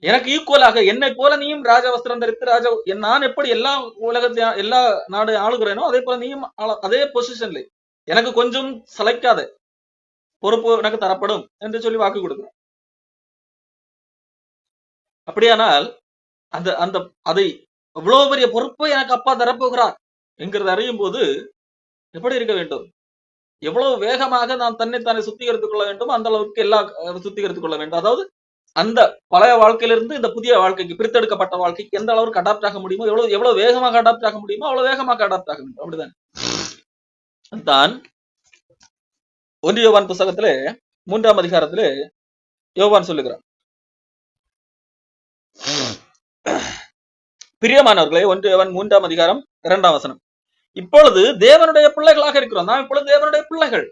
எனக்கு ஈக்குவலாக என்னை போல நீயும் ராஜா வஸ்திரம் தரித்து நான் எப்படி எல்லா உலகத்தையும் எல்லா நாடு ஆளுகிறேனோ அதே போல நீயும் அதே பொசிஷன்ல எனக்கு கொஞ்சம் சளைக்காத பொறுப்பு எனக்கு தரப்படும் என்று சொல்லி வாக்கு கொடுக்கிறோம். அப்படியானால் அதை அவ்வளவு பெரிய பொறுப்பை எனக்கு அப்பா தரப்போகிறார் என்கிறத அறியும் போது எப்படி இருக்க வேண்டும்? எவ்வளவு வேகமாக நான் தன்னைத்தானே சுத்திகரித்துக் கொள்ள வேண்டும், அந்த அளவுக்கு எல்லா சுத்திகரித்துக் கொள்ள வேண்டும். அதாவது அந்த பழைய வாழ்க்கையிலிருந்து இந்த புதிய வாழ்க்கைக்கு, பிரித்தெடுக்கப்பட்ட வாழ்க்கைக்கு எந்த அளவுக்கு அடாப்ட் ஆக முடியுமோ, எவ்வளவு வேகமாக அடாப்ட் ஆக முடியுமோ அவ்வளவு வேகமாக அடாப்ட் ஆக முடியும். அப்படிதான் தான் 1 யோவான் புத்தகத்திலே 3ஆம் அதிகாரத்திலே யோவான் சொல்லுகிறார். பிரியமானவர்களே, 1 யோவான் 3ஆம் அதிகாரம் 2ஆம் வசனம். இப்பொழுது தேவனுடைய பிள்ளைகளாக இருக்கிறோம். நாம் இப்பொழுது தேவனுடைய பிள்ளைகள்.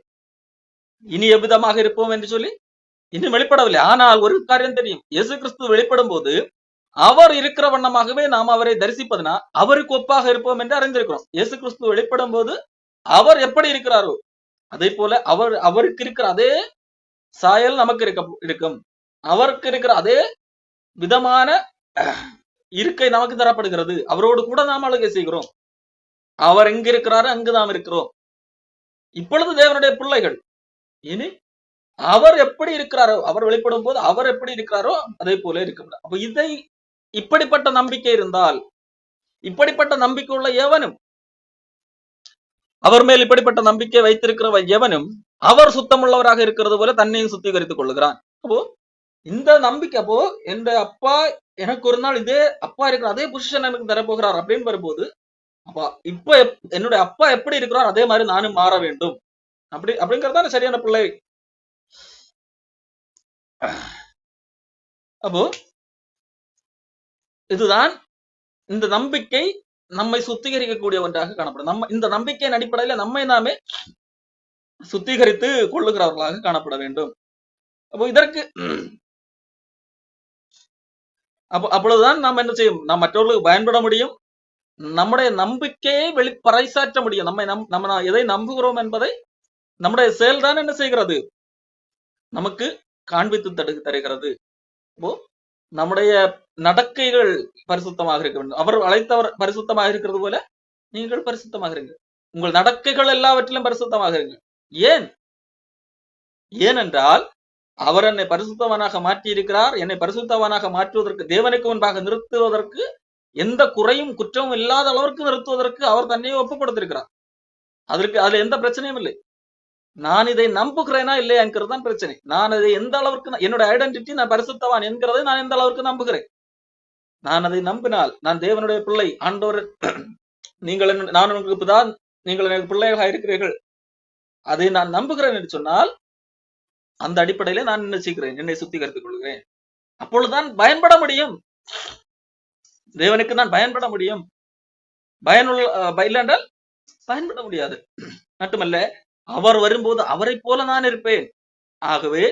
இனி எவ்விதமாக இருப்போம் என்று சொல்லி இன்னும் வெளிப்படவில்லை. ஆனால் ஒரு காரியம் தெரியும், இயேசு கிறிஸ்து வெளிப்படும் போது அவர் இருக்கிற வண்ணமாகவே நாம் அவரை தரிசிப்பதுனா அவருக்கு ஒப்பாக இருப்போம் என்று அறிந்திருக்கிறோம். இயேசு கிறிஸ்து வெளிப்படும் போது அவர் எப்படி இருக்கிறாரோ அதே போல அவருக்கு இருக்கிற அதே சாயல் நமக்கு இருக்கும். அவருக்கு இருக்கிற அதே விதமான இருக்கை நமக்கு தரப்படுகிறது. அவரோடு கூட நாம் ஆளுகை செய்கிறோம். அவர் எங்க இருக்கிறாரோ அங்கு நாம் இருக்கிறோம். இப்பொழுது தேவனுடைய பிள்ளைகள். இனி அவர் எப்படி இருக்கிறாரோ, அவர் வெளிப்படும் போது அவர் எப்படி இருக்கிறாரோ அதே போல இருக்க. அப்ப இப்படிப்பட்ட நம்பிக்கை இருந்தால், இப்படிப்பட்ட நம்பிக்கை உள்ள எவனும், அவர் மேல் இப்படிப்பட்ட நம்பிக்கை வைத்திருக்கிற எவனும் அவர் சுத்தமுள்ளவராக இருக்கிறது போல தன்னையும் சுத்திகரித்துக் கொள்ளுகிறான். அப்போ இந்த நம்பிக்கை, அப்போ என் அப்பா எனக்கு ஒரு நாள் இதே அப்பா இருக்கிற அதே பொசிஷன் எனக்கு தரப்போகிறார் அப்படின்னு வரும்போது, அப்பா இப்ப என்னுடைய அப்பா எப்படி இருக்கிறார் அதே மாதிரி நானும் மாற வேண்டும் அப்படிங்கறதான சரியான பிள்ளை. அப்போ இதுதான் இந்த நம்பிக்கை நம்மை சுத்திகரிக்கக்கூடிய ஒன்றாக காணப்படும். இந்த நம்பிக்கையின் அடிப்படையில நம்மை நாமே சுத்திகரித்து கொள்ளுகிறவர்களாக காணப்பட வேண்டும். அப்போ இதற்கு அப்பொழுதுதான் நாம் என்ன செய்யும், நாம் மற்றவர்களுக்கு பயன்பட முடியும், நம்முடைய நம்பிக்கையை பறைசாற்ற முடியும். நம்ம எதை நம்புகிறோம் என்பதை நம்முடைய செயல்தான் என்ன செய்கிறது, நமக்கு காண்பித்து தருகிறது. அப்போ நம்முடைய நடக்கைகள் பரிசுத்தமாக இருக்க வேண்டும். அவர் அழைத்தவர் பரிசுத்தமாக இருக்கிறது போல நீங்கள் பரிசுத்தமாக இருங்க. உங்கள் நடக்கைகள் எல்லாவற்றிலும் பரிசுத்தமாக இருங்க. ஏனென்றால் அவர் என்னை பரிசுத்தவனாக மாற்றி இருக்கிறார். என்னை பரிசுத்தவனாக மாற்றுவதற்கு, தேவனுக்கு முன்பாக நிறுத்துவதற்கு, எந்த குறையும் குற்றமும் இல்லாத அளவிற்கு நிறுத்துவதற்கு அவர் தன்னையே ஒப்புக் கொடுத்திருக்கிறார். அதுல எந்த பிரச்சனையும் இல்லை. நான் இதை நம்புகிறேனா இல்லையா என்கிறது தான் பிரச்சனை. நான் அதை எந்த அளவுக்கு, என்னோட ஐடென்டிட்டி நான் பரிசுத்தவான் என்கிறதை நான் எந்த அளவுக்கு நம்புகிறேன். நான் அதை நம்பினால் நான் தேவனுடைய பிள்ளை, ஆண்டவர் நான் உங்களுக்கு தான், நீங்கள் எனக்கு பிள்ளைகளாக இருக்கிறீர்கள், அதை நான் நம்புகிறேன் என்று சொன்னால் அந்த அடிப்படையில நான் என்ன செய்கிறேன், என்னை சுத்திகரித்துக் கொள்கிறேன். அப்பொழுதுதான் பயன்பட முடியும், தேவனுக்கு நான் பயன்பட முடியும். இல்லைன்றால் பயன்பட முடியாது. மட்டுமல்ல, அவர் வரும்போது அவரை போல நான் இருப்பேன். ஆகவே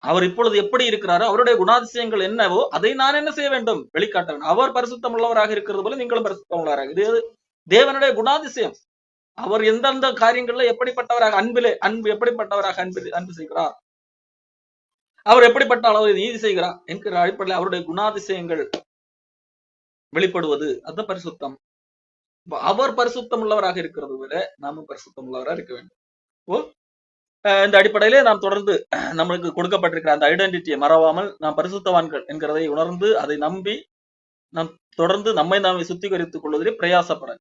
அவர் இப்பொழுது எப்படி இருக்கிறாரோ, அவருடைய குணாதிசயங்கள் என்னவோ அதை நான் என்ன செய்ய வேண்டும், வெளிக்காட்ட வேண்டும். அவர் பரிசுத்தம் உள்ளவராக இருக்கிறது போல நீங்களும் பரிசுத்தம் உள்ளவராக. இது தேவனுடைய குணாதிசயம். அவர் எந்தெந்த காரியங்கள்ல எப்படிப்பட்டவராக, அன்பு எப்படிப்பட்டவராக அன்பு செய்கிறார், அவர் எப்படிப்பட்ட அளவு நீதி செய்கிறார் என்கிற அடிப்படையில் அவருடைய குணாதிசயங்கள் வெளிப்படுவது அதுதான் பரிசுத்தம். அவர் பரிசுத்தம் உள்ளவராக இருக்கிறது போல நாமும் பரிசுத்தம் உள்ளவராக இருக்க வேண்டும். இந்த அடிப்படையிலே நாம் தொடர்ந்து நம்மளுக்கு கொடுக்கப்பட்டிருக்கிற அந்த ஐடென்டிட்டியை மறவாமல் நாம் பரிசுத்தவான்கள் என்கிறதை உணர்ந்து அதை நம்பி நாம் தொடர்ந்து நம்மை நாமே சுத்திகரித்துக் கொள்வதிலே பிரயாசப்பட